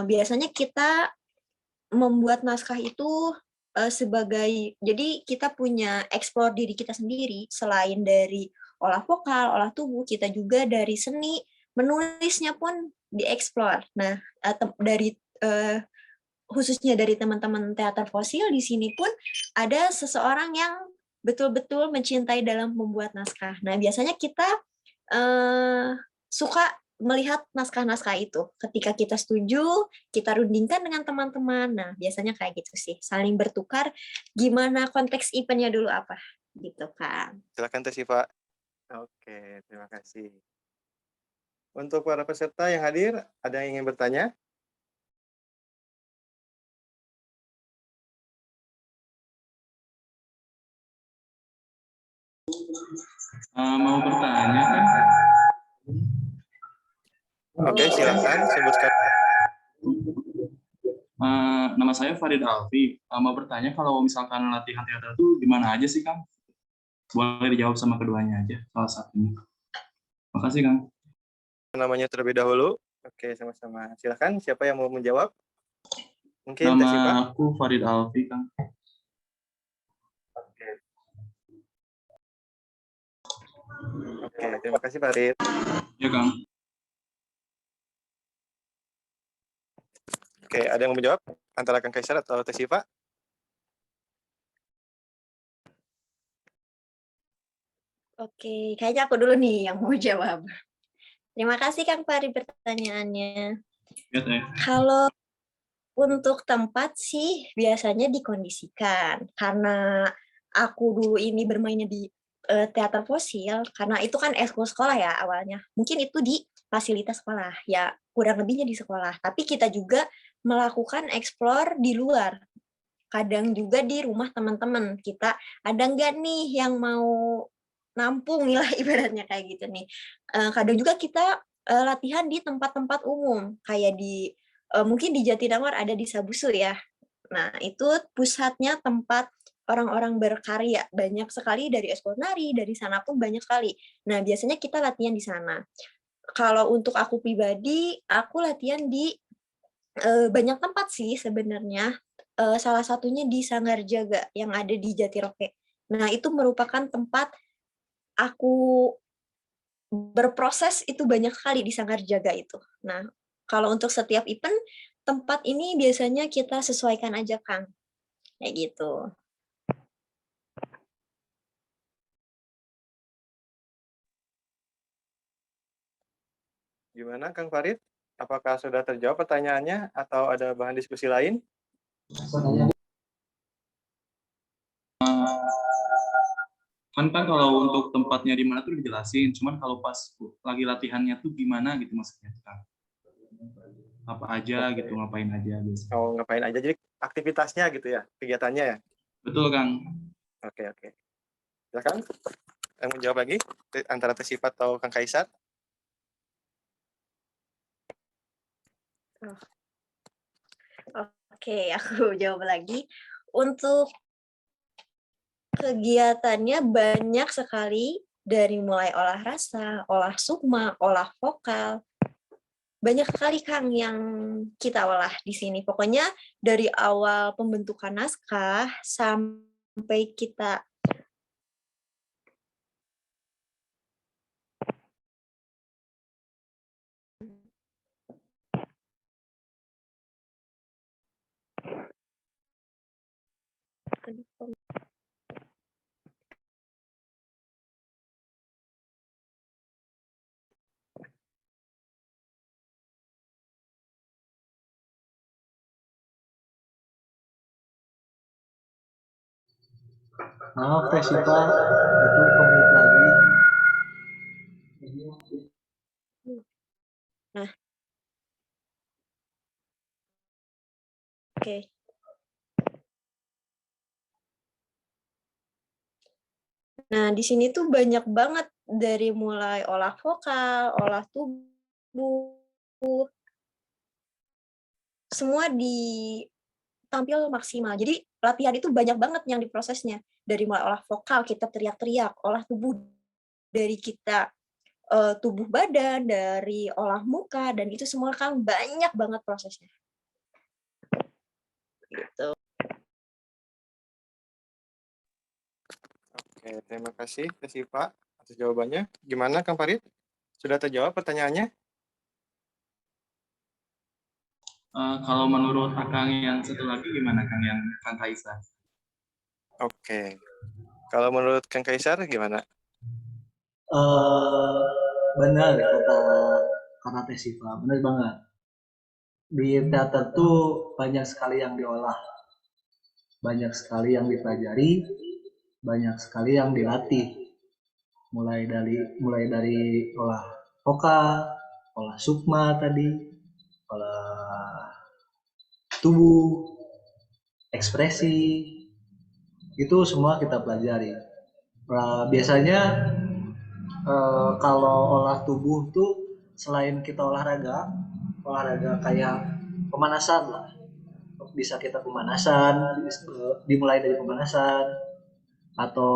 Biasanya kita membuat naskah itu sebagai, jadi kita punya explore diri kita sendiri selain dari olah vokal, olah tubuh, kita juga dari seni, menulisnya pun dieksplor. Nah, dari khususnya dari teman-teman teater fosil di sini pun ada seseorang yang betul-betul mencintai dalam membuat naskah. Nah, biasanya kita suka melihat naskah-naskah itu. Ketika kita setuju, kita rundingkan dengan teman-teman. Nah, biasanya kayak gitu sih. Saling bertukar gimana konteks eventnya dulu apa. Gitu kan. Silakan Teh Siva. Oke, terima kasih. Untuk para peserta yang hadir, ada yang ingin bertanya? Mau bertanya kan? Oke, silakan sebutkan. Nama saya Farid Alfi. Mau bertanya kalau misalkan latihan teater itu gimana aja sih, Kang? Boleh dijawab sama keduanya aja, salah satunya. Makasih, Kang. Namanya terlebih dahulu. Oke, sama-sama. Silakan, siapa yang mau menjawab? Mungkin Teh Nama Siva. aku Farid Alfi, Kang. Oke, terima kasih Farid. Ya, Kang. Oke, ada yang mau menjawab antara Kang Kaisar atau Teh Siva? Oke, kayaknya aku dulu nih yang mau jawab. Terima kasih Kang Fari pertanyaannya. Ya, Teh. Kalau untuk tempat sih biasanya dikondisikan. Karena aku dulu ini bermainnya di teater fosil, karena itu kan ekskul sekolah ya awalnya. Mungkin itu di fasilitas sekolah, ya kurang lebihnya di sekolah. Tapi kita juga melakukan explore di luar. Kadang juga di rumah teman-teman. Kita ada nggak nih yang mau nampung lah ibaratnya kayak gitu nih. Kadang juga kita latihan di tempat-tempat umum, kayak di mungkin di Jatinangor ada di Sabusu ya. Nah, itu pusatnya tempat orang-orang berkarya. Banyak sekali dari ekskul nari, dari sana pun banyak sekali. Nah, biasanya kita latihan di sana. Kalau untuk aku pribadi, aku latihan di banyak tempat sih sebenarnya. Salah satunya di Sanggar Jaga yang ada di Jatiroke. Nah, itu merupakan tempat aku berproses itu banyak sekali di Sanggar Jaga itu. Nah, kalau untuk setiap event, tempat ini biasanya kita sesuaikan aja, Kang. Kayak gitu. Gimana Kang Farid? Apakah sudah terjawab pertanyaannya atau ada bahan diskusi lain? Kan kalau untuk tempatnya di mana tuh dijelasin, cuman kalau pas lagi latihannya tuh gimana gitu maksudnya, Kang? Apa aja gitu, ngapain aja gitu. Oh, ngapain aja? Jadi aktivitasnya gitu ya, kegiatannya ya? Betul, Kang. Oke. Silakan. Yang menjawab lagi antara Teh Siva atau Kang Kaisar? Oke, aku jawab lagi. Untuk Kegiatannya banyak sekali, dari mulai olah rasa, olah sukma, olah vokal. Banyak sekali Kang yang kita olah di sini. Pokoknya dari awal pembentukan naskah sampai kita Maaf Teh Siva, itu komit lagi. Nah, oke. Nah, di sini tuh banyak banget dari mulai olah vokal, olah tubuh, semua ditampil maksimal. Jadi latihan itu banyak banget yang diprosesnya. Dari mulai olah vokal kita teriak-teriak, olah tubuh dari kita tubuh badan, dari olah muka, dan itu semua kan banyak banget prosesnya. Gitu. Oke, terima kasih Teh Siva atas jawabannya. Gimana Kang Farid? Sudah terjawab pertanyaannya? Kalau menurut Akang yang satu lagi gimana Kang, yang Kang Kaisar? Oke. Kalau menurut Kang Kaisar gimana? Benar kata Teh Siva, benar banget. Di teater tuh banyak sekali yang diolah, banyak sekali yang dipelajari, banyak sekali yang dilatih. Mulai dari olah vokal, olah sukma tadi, olah tubuh, ekspresi, itu semua kita pelajari. Biasanya kalau olah tubuh tuh selain kita olahraga kayak pemanasan lah, bisa kita pemanasan, dimulai dari pemanasan atau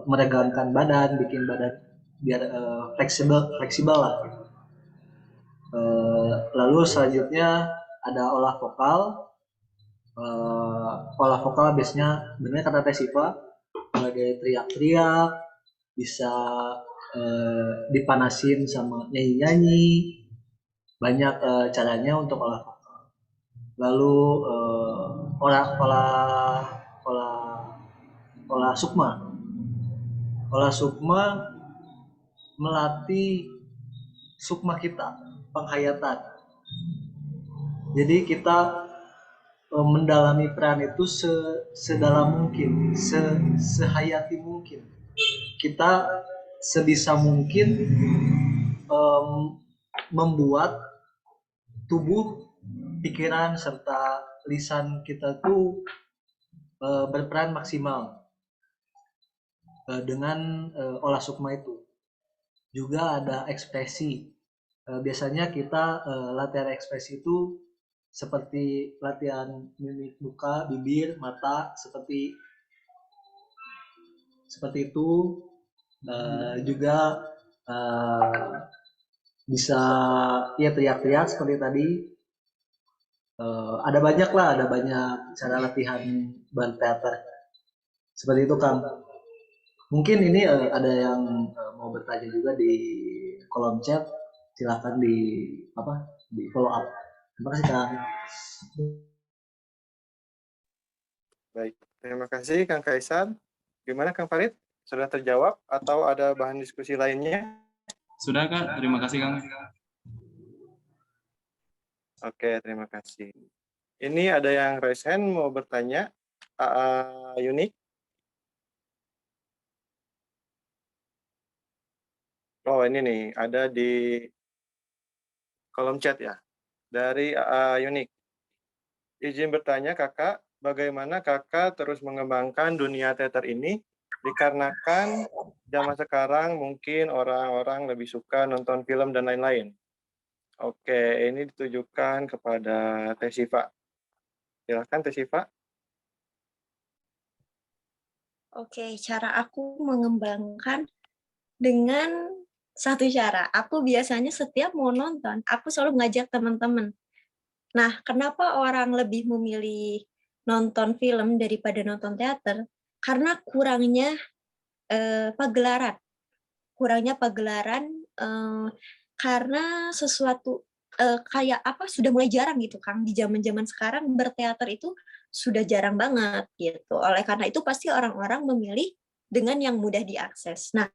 meregangkan badan, bikin badan biar fleksibel lah. Lalu selanjutnya ada olah vokal. Olah vokal biasanya benar kata Teh Siva, mulai dari teriak-teriak, bisa dipanasin sama nyanyi-nyanyi, banyak caranya untuk olah vokal. Lalu olah sukma. Olah sukma melatih sukma kita, penghayatan. Jadi kita mendalami peran itu sedalam mungkin, sehayati mungkin. Kita sebisa mungkin membuat tubuh, pikiran, serta lisan kita tuh berperan maksimal dengan olah sukma itu. Juga ada ekspresi. Biasanya kita latihan ekspresi itu seperti latihan mimik muka, bibir, mata, seperti itu. Juga bisa ya teriak-teriak seperti tadi. Ada banyak cara latihan berteater seperti itu Kang. Mungkin ini ada yang mau bertanya juga di kolom chat, silakan di follow up. Terima kasih Kang. Baik, terima kasih Kang Kaisar. Gimana Kang Farid? Sudah terjawab atau ada bahan diskusi lainnya? Sudah Kak, terima kasih Kang. Oke, terima kasih. Ini ada yang raise hand mau bertanya. Yunik. Oh, ini nih, ada di kolom chat ya. Dari Yunik. Izin bertanya Kakak, bagaimana Kakak terus mengembangkan dunia teater ini? Dikarenakan zaman sekarang mungkin orang-orang lebih suka nonton film dan lain-lain. Oke, ini ditujukan kepada Teh Siva. Silakan Teh Siva. Oke, cara aku mengembangkan dengan satu cara. Aku biasanya setiap mau nonton, aku selalu mengajak teman-teman. Nah, kenapa orang lebih memilih nonton film daripada nonton teater? Karena kurangnya pagelaran. Kurangnya pagelaran karena sesuatu kayak apa sudah mulai jarang gitu Kang, di zaman-zaman sekarang berteater itu sudah jarang banget gitu. Oleh karena itu pasti orang-orang memilih dengan yang mudah diakses. Nah,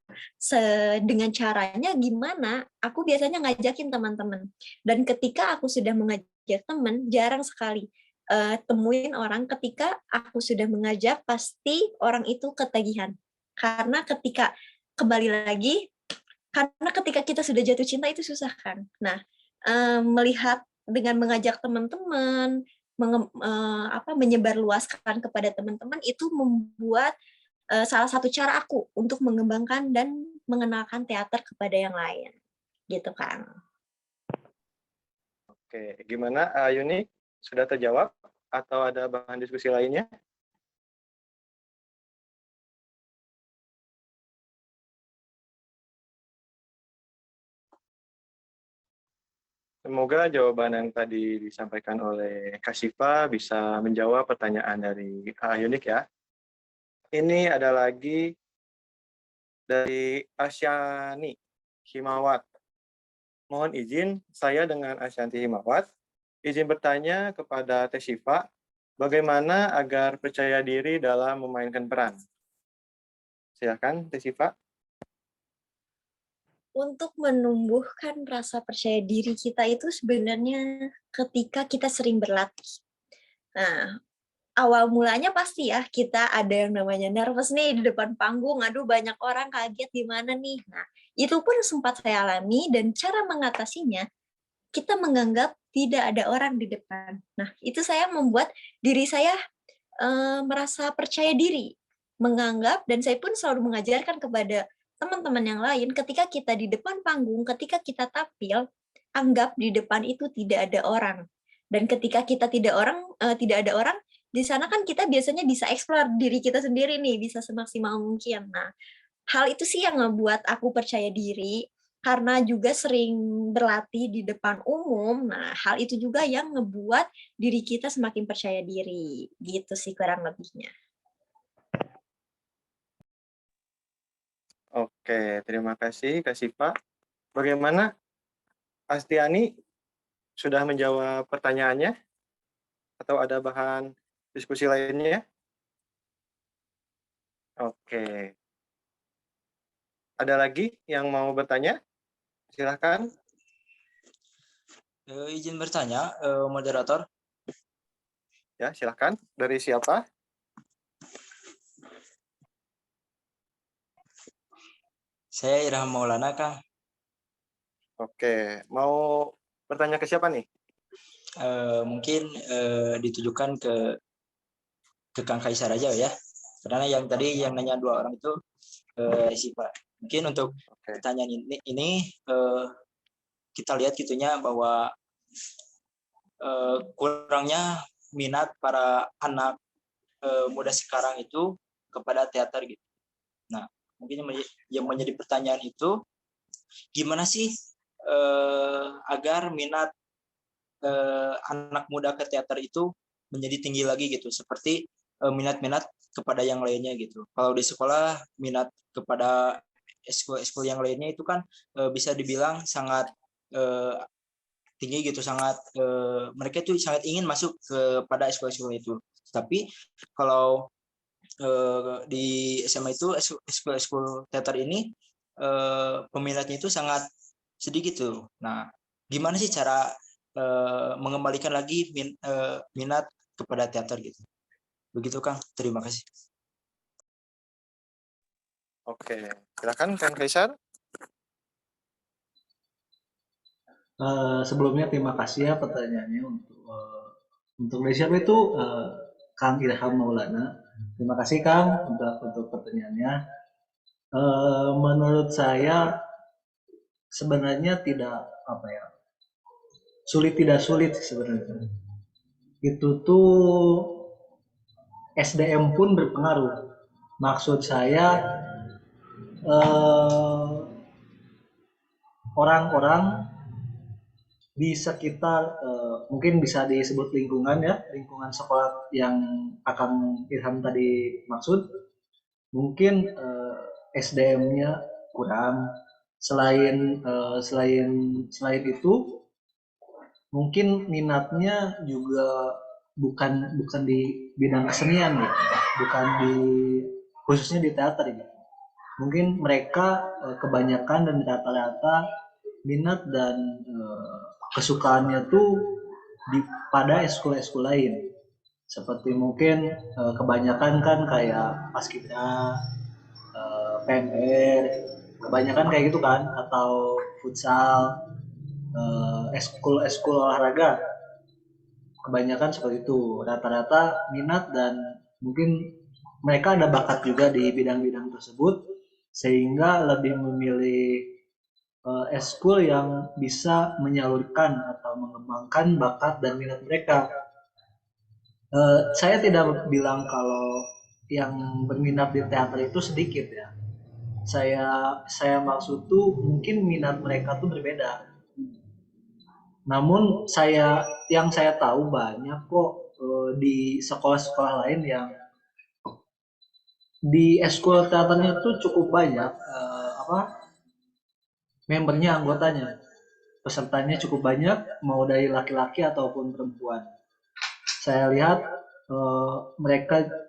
dengan caranya gimana? Aku biasanya ngajakin teman-teman. Dan ketika aku sudah mengajak teman, jarang sekali temuin orang ketika aku sudah mengajak pasti orang itu ketagihan. Karena ketika kembali lagi, karena ketika kita sudah jatuh cinta itu susah kan. Nah, melihat dengan mengajak teman-teman, menyebarluaskan kepada teman-teman itu membuat salah satu cara aku untuk mengembangkan dan mengenalkan teater kepada yang lain, gitu kan. Oke, gimana Yuni? Sudah terjawab atau ada bahan diskusi lainnya? Semoga jawaban yang tadi disampaikan oleh Kak Siva bisa menjawab pertanyaan dari Yunik ya. Ini ada lagi dari Asyani Himawat. Mohon izin, saya dengan Asyanti Himawat, izin bertanya kepada Teh Siva, bagaimana agar percaya diri dalam memainkan peran? Silakan, Teh Siva. Untuk menumbuhkan rasa percaya diri kita itu sebenarnya ketika kita sering berlatih. Nah, awal mulanya pasti ya kita ada yang namanya nervous nih di depan panggung, aduh banyak orang kaget gimana nih. Nah, itu pun sempat saya alami dan cara mengatasinya kita menganggap tidak ada orang di depan. Nah, itu saya membuat diri saya merasa percaya diri, menganggap dan saya pun selalu mengajarkan kepada teman-teman yang lain ketika kita di depan panggung, ketika kita tampil, anggap di depan itu tidak ada orang. Dan ketika kita tidak ada orang, di sana kan kita biasanya bisa eksplor diri kita sendiri nih, bisa semaksimal mungkin. Nah, hal itu sih yang ngebuat aku percaya diri, karena juga sering berlatih di depan umum. Nah, hal itu juga yang ngebuat diri kita semakin percaya diri. Gitu sih kurang lebihnya. Oke, terima kasih Kak Siva. Bagaimana Astiani sudah menjawab pertanyaannya? Atau ada bahan diskusi lainnya? Oke. Ada lagi yang mau bertanya? Silahkan. Izin bertanya, moderator. Ya, silahkan. Dari siapa? Saya Irham Maulana, Kang. Oke, mau bertanya ke siapa nih? Mungkin ditujukan ke Kang Kaisar aja ya. Karena yang tadi yang nanya 2 orang itu Siva. Mungkin untuk pertanyaan ini kita lihat gitunya bahwa kurangnya minat para anak muda sekarang itu kepada teater gitu. Nah, mungkin yang menjadi pertanyaan itu gimana sih agar minat anak muda ke teater itu menjadi tinggi lagi gitu, seperti minat-minat kepada yang lainnya gitu. Kalau di sekolah minat kepada ekskul yang lainnya itu kan bisa dibilang sangat tinggi gitu, sangat mereka itu sangat ingin masuk kepada ekskul itu. Tapi kalau di SMA itu ekskul teater ini peminatnya itu sangat sedikit tuh. Nah, gimana sih cara mengembalikan lagi minat kepada teater gitu? Begitu Kang, terima kasih. Oke, silakan Kang Kaisar. Sebelumnya terima kasih ya pertanyaannya untuk dari siapa itu Kang Ilham Maulana. Terima kasih Kang untuk pertanyaannya. Menurut saya sebenarnya tidak apa ya tidak sulit sebenarnya. Itu tuh SDM pun berpengaruh. Maksud saya orang-orang di sekitar mungkin bisa disebut lingkungan ya, lingkungan sekolah yang akan Ilham tadi maksud, mungkin SDM-nya kurang. Selain itu, mungkin minatnya juga bukan di bidang kesenian ya, bukan di khususnya di teater ya. Mungkin mereka kebanyakan dan rata-rata minat dan kesukaannya tuh pada eskul-eskul lain, seperti mungkin kebanyakan kan kayak paskibra, PNR, kebanyakan kayak gitu kan, atau futsal, eskul olahraga, kebanyakan seperti itu. Rata-rata minat dan mungkin mereka ada bakat juga di bidang-bidang tersebut, sehingga lebih memilih eskul yang bisa menyalurkan atau mengembangkan bakat dan minat mereka. Saya tidak bilang kalau yang berminat di teater itu sedikit ya. Saya maksud tuh mungkin minat mereka tuh berbeda. Namun yang saya tahu banyak kok di sekolah-sekolah lain yang di eskul teaternya tuh cukup banyak membernya, anggotanya, pesertanya cukup banyak, mau dari laki-laki ataupun perempuan. Saya lihat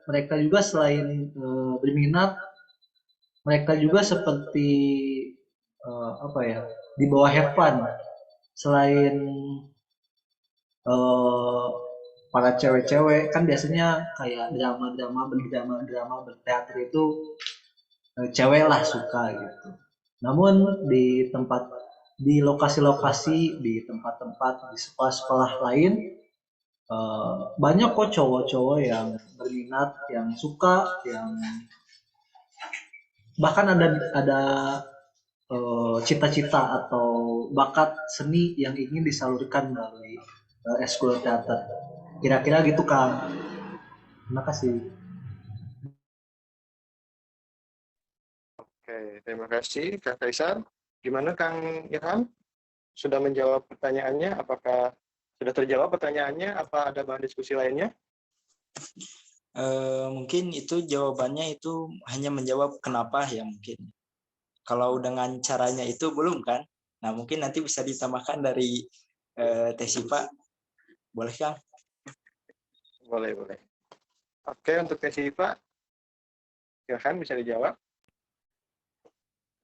mereka juga selain berminat, mereka juga seperti di bawah have fun. Selain para cewek-cewek kan biasanya kayak drama berteater itu cewek lah suka gitu. Namun di lokasi-lokasi, di tempat-tempat, di sekolah-sekolah lain, banyak kok cowok-cowok yang berminat, yang suka, yang bahkan ada cita-cita atau bakat seni yang ingin disalurkan melalui eskul teater. Kira-kira gitu Kang. Terima kasih. Oke, terima kasih Kak Kaisar. Gimana Kang Ilham? Sudah menjawab pertanyaannya? Apakah sudah terjawab pertanyaannya? Apa ada bahan diskusi lainnya? Mungkin itu jawabannya itu hanya menjawab kenapa ya mungkin. Kalau dengan caranya itu belum kan? Nah mungkin nanti bisa ditambahkan dari Teh Sipa. Boleh Kang? Boleh. Oke, untuk Teh Sipa, silahkan bisa dijawab.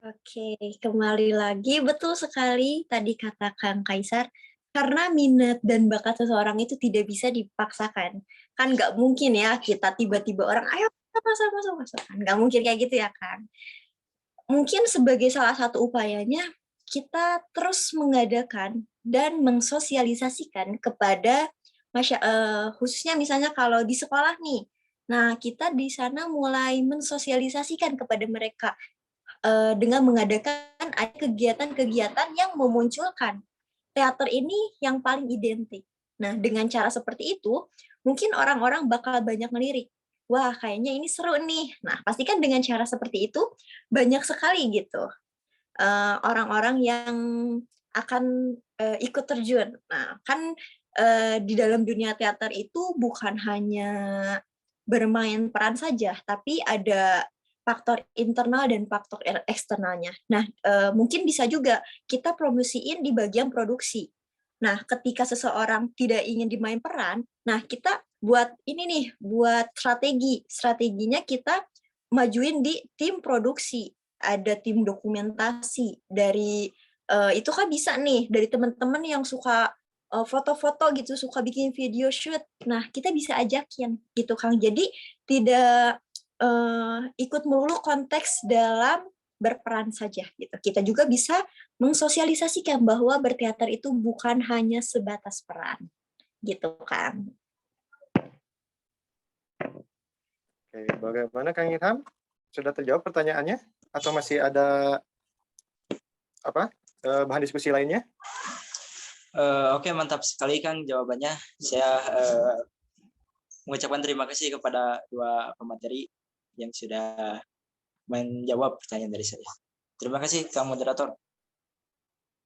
Oke, kembali lagi. Betul sekali tadi kata Kang Kaisar, karena minat dan bakat seseorang itu tidak bisa dipaksakan. Kan nggak mungkin ya kita tiba-tiba orang, ayo masuk. Kan nggak mungkin kayak gitu ya kan. Mungkin sebagai salah satu upayanya, kita terus mengadakan dan mengsosialisasikan kepada khususnya misalnya kalau di sekolah nih. Nah, kita di sana mulai mensosialisasikan kepada mereka dengan mengadakan kegiatan-kegiatan yang memunculkan teater ini yang paling identik. Nah, dengan cara seperti itu, mungkin orang-orang bakal banyak melirik. Wah, kayaknya ini seru nih. Nah, pastikan dengan cara seperti itu, banyak sekali gitu orang-orang yang akan ikut terjun. Nah, kan di dalam dunia teater itu bukan hanya bermain peran saja, tapi ada faktor internal dan faktor eksternalnya. Nah, mungkin bisa juga kita promosiin di bagian produksi. Nah, ketika seseorang tidak ingin dimain peran, nah kita buat ini nih, buat strategi. Strateginya kita majuin di tim produksi. Ada tim dokumentasi dari itu kan bisa nih dari teman-teman yang suka foto-foto gitu, suka bikin video shoot. Nah, kita bisa ajakin gitu Kang. Jadi tidak ikut melulu konteks dalam berperan saja gitu. Kita juga bisa mensosialisasikan bahwa berteater itu bukan hanya sebatas peran gitu kan. Oke, bagaimana Kang Ilham? Sudah terjawab pertanyaannya atau masih ada bahan diskusi lainnya? Oke, mantap sekali Kang jawabannya. Saya mengucapkan terima kasih kepada dua pemateri yang sudah menjawab pertanyaan dari saya. Terima kasih Kang Moderator.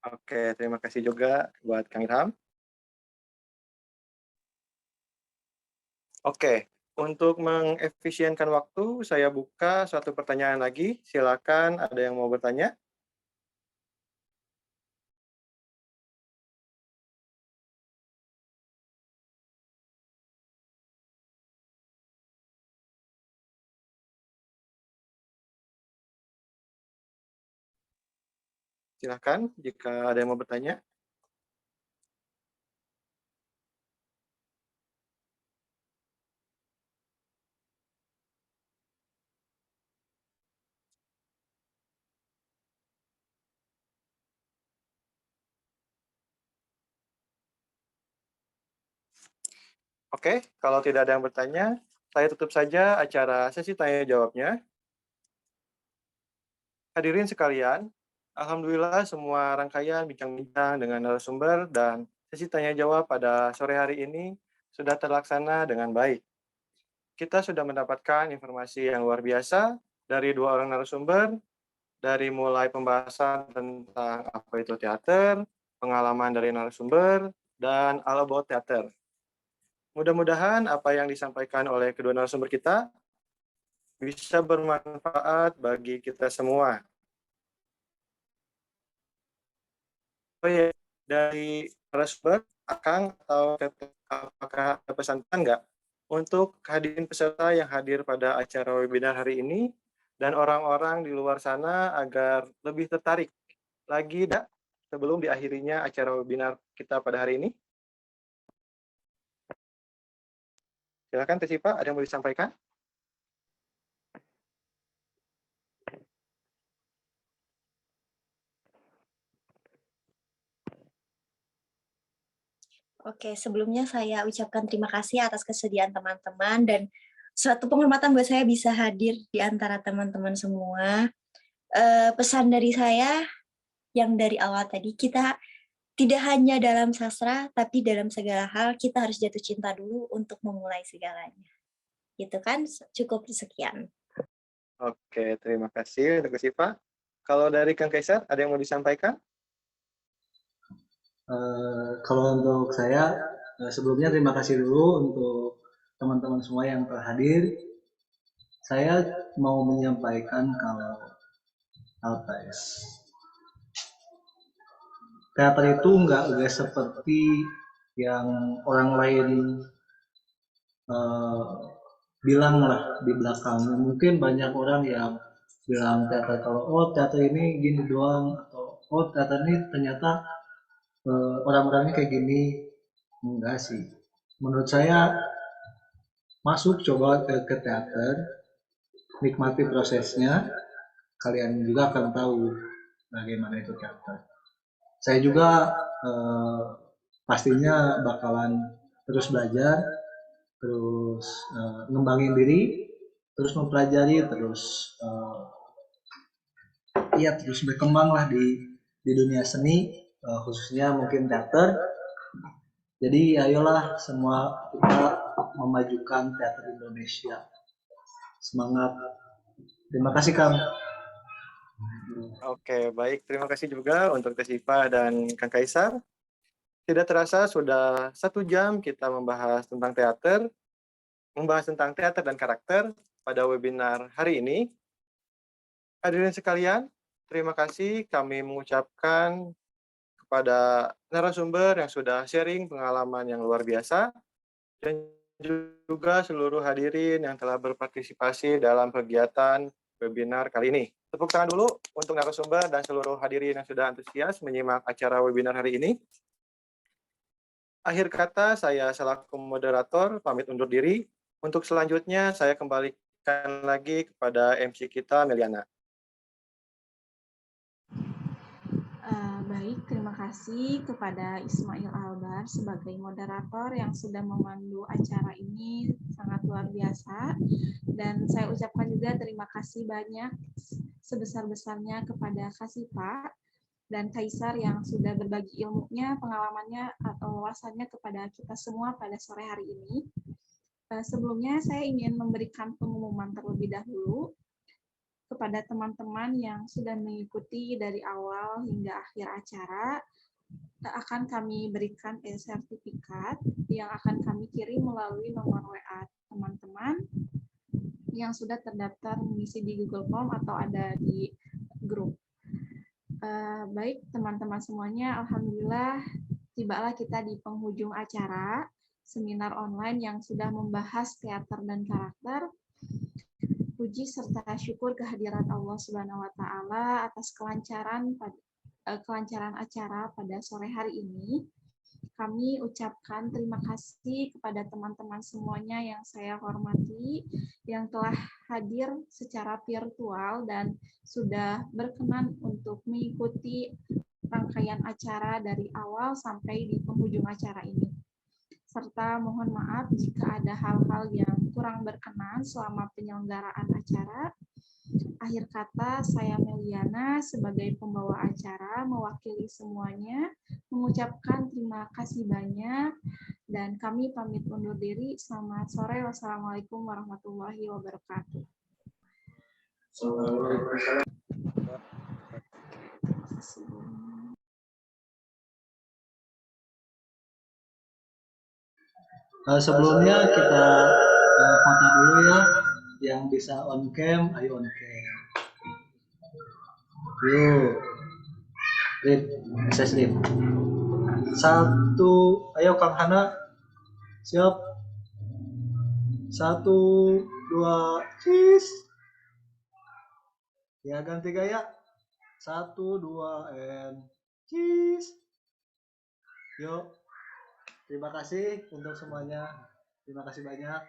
Oke, terima kasih juga buat Kang Ilham. Oke, untuk mengefisienkan waktu, saya buka suatu pertanyaan lagi. Silakan, ada yang mau bertanya? Silakan, jika ada yang mau bertanya. Oke, kalau tidak ada yang bertanya, saya tutup saja acara sesi tanya jawabnya. Hadirin sekalian, alhamdulillah semua rangkaian bincang-bincang dengan narasumber dan sesi tanya jawab pada sore hari ini sudah terlaksana dengan baik. Kita sudah mendapatkan informasi yang luar biasa dari 2 orang narasumber, dari mulai pembahasan tentang apa itu teater, pengalaman dari narasumber, dan all about teater. Mudah-mudahan apa yang disampaikan oleh kedua narasumber kita bisa bermanfaat bagi kita semua. Oh iya, dari narasumber, Akang atau apakah ada pesan-pesan nggak untuk hadirin peserta yang hadir pada acara webinar hari ini dan orang-orang di luar sana agar lebih tertarik lagi sebelum diakhirinya acara webinar kita pada hari ini? Silakan Teh Sipa, ada yang mau disampaikan? Oke, sebelumnya saya ucapkan terima kasih atas kesediaan teman-teman dan suatu penghormatan buat saya bisa hadir di antara teman-teman semua. Pesan dari saya yang dari awal tadi, kita tidak hanya dalam sastra, tapi dalam segala hal kita harus jatuh cinta dulu untuk memulai segalanya. Gitu kan, cukup sekian. Oke, terima kasih untuk Sipa. Kalau dari Kang Kaisar, ada yang mau disampaikan? Kalau untuk saya, sebelumnya terima kasih dulu untuk teman-teman semua yang telah hadir. Saya mau menyampaikan kalau apa ya, teater itu nggak seperti yang orang lain bilang lah di belakang. Mungkin banyak orang yang bilang teater kalau teater ini gini doang, atau teater ini ternyata orang-orangnya kayak gini. Enggak sih, menurut saya masuk coba ke teater, nikmati prosesnya, kalian juga akan tahu bagaimana itu teater. Saya juga pastinya bakalan terus belajar, terus ngembangin diri, terus mempelajari, terus terus berkembang lah di dunia seni, khususnya mungkin teater. Jadi ayolah semua kita memajukan teater Indonesia. Semangat. Terima kasih Kang. Oke, baik. Terima kasih juga untuk Teh Sipa dan Kang Kaisar. Tidak terasa sudah 1 jam kita membahas tentang teater dan karakter pada webinar hari ini. Hadirin sekalian, terima kasih kami mengucapkan kepada narasumber yang sudah sharing pengalaman yang luar biasa, dan juga seluruh hadirin yang telah berpartisipasi dalam kegiatan webinar kali ini. Tepuk tangan dulu untuk narasumber dan seluruh hadirin yang sudah antusias menyimak acara webinar hari ini. Akhir kata, saya selaku moderator pamit undur diri. Untuk selanjutnya, saya kembalikan lagi kepada MC kita, Meliana. Baik, terima kasih kepada Ismail Albar sebagai moderator yang sudah memandu acara ini, sangat luar biasa. Dan saya ucapkan juga terima kasih banyak sebesar-besarnya kepada Kasipa dan Kaisar yang sudah berbagi ilmunya, pengalamannya, atau wawasannya kepada kita semua pada sore hari ini. Sebelumnya saya ingin memberikan pengumuman terlebih dahulu kepada teman-teman yang sudah mengikuti dari awal hingga akhir acara. Akan kami berikan e-sertifikat yang akan kami kirim melalui nomor WA teman-teman yang sudah terdaftar mengisi di Google Form atau ada di grup. Baik teman-teman semuanya, alhamdulillah tibalah kita di penghujung acara seminar online yang sudah membahas teater dan karakter. Puji serta syukur kehadirat Allah Subhanahu wa taala atas kelancaran acara pada sore hari ini. Kami ucapkan terima kasih kepada teman-teman semuanya yang saya hormati, yang telah hadir secara virtual dan sudah berkenan untuk mengikuti rangkaian acara dari awal sampai di penghujung acara ini. Serta mohon maaf jika ada hal-hal yang kurang berkenan selama penyelenggaraan acara. Akhir kata, saya Meliana sebagai pembawa acara mewakili semuanya mengucapkan terima kasih banyak dan kami pamit undur diri. Selamat sore. Wassalamualaikum warahmatullahi wabarakatuh. Sebelumnya kita foto dulu ya, yang bisa on cam, ayo on cam. Yuk, Rip, saya Rip. 1, ayo Kang Hana, siap. 1, 2, cheese. Ya ganti gaya. 1, 2, and cheese. Yuk. Terima kasih untuk semuanya. Terima kasih banyak.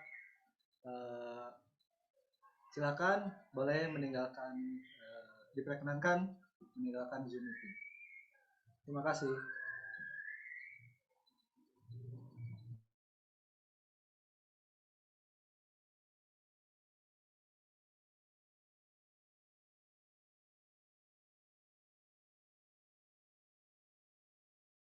Silakan boleh meninggalkan, diperkenankan meninggalkan Zoom meeting. Terima kasih.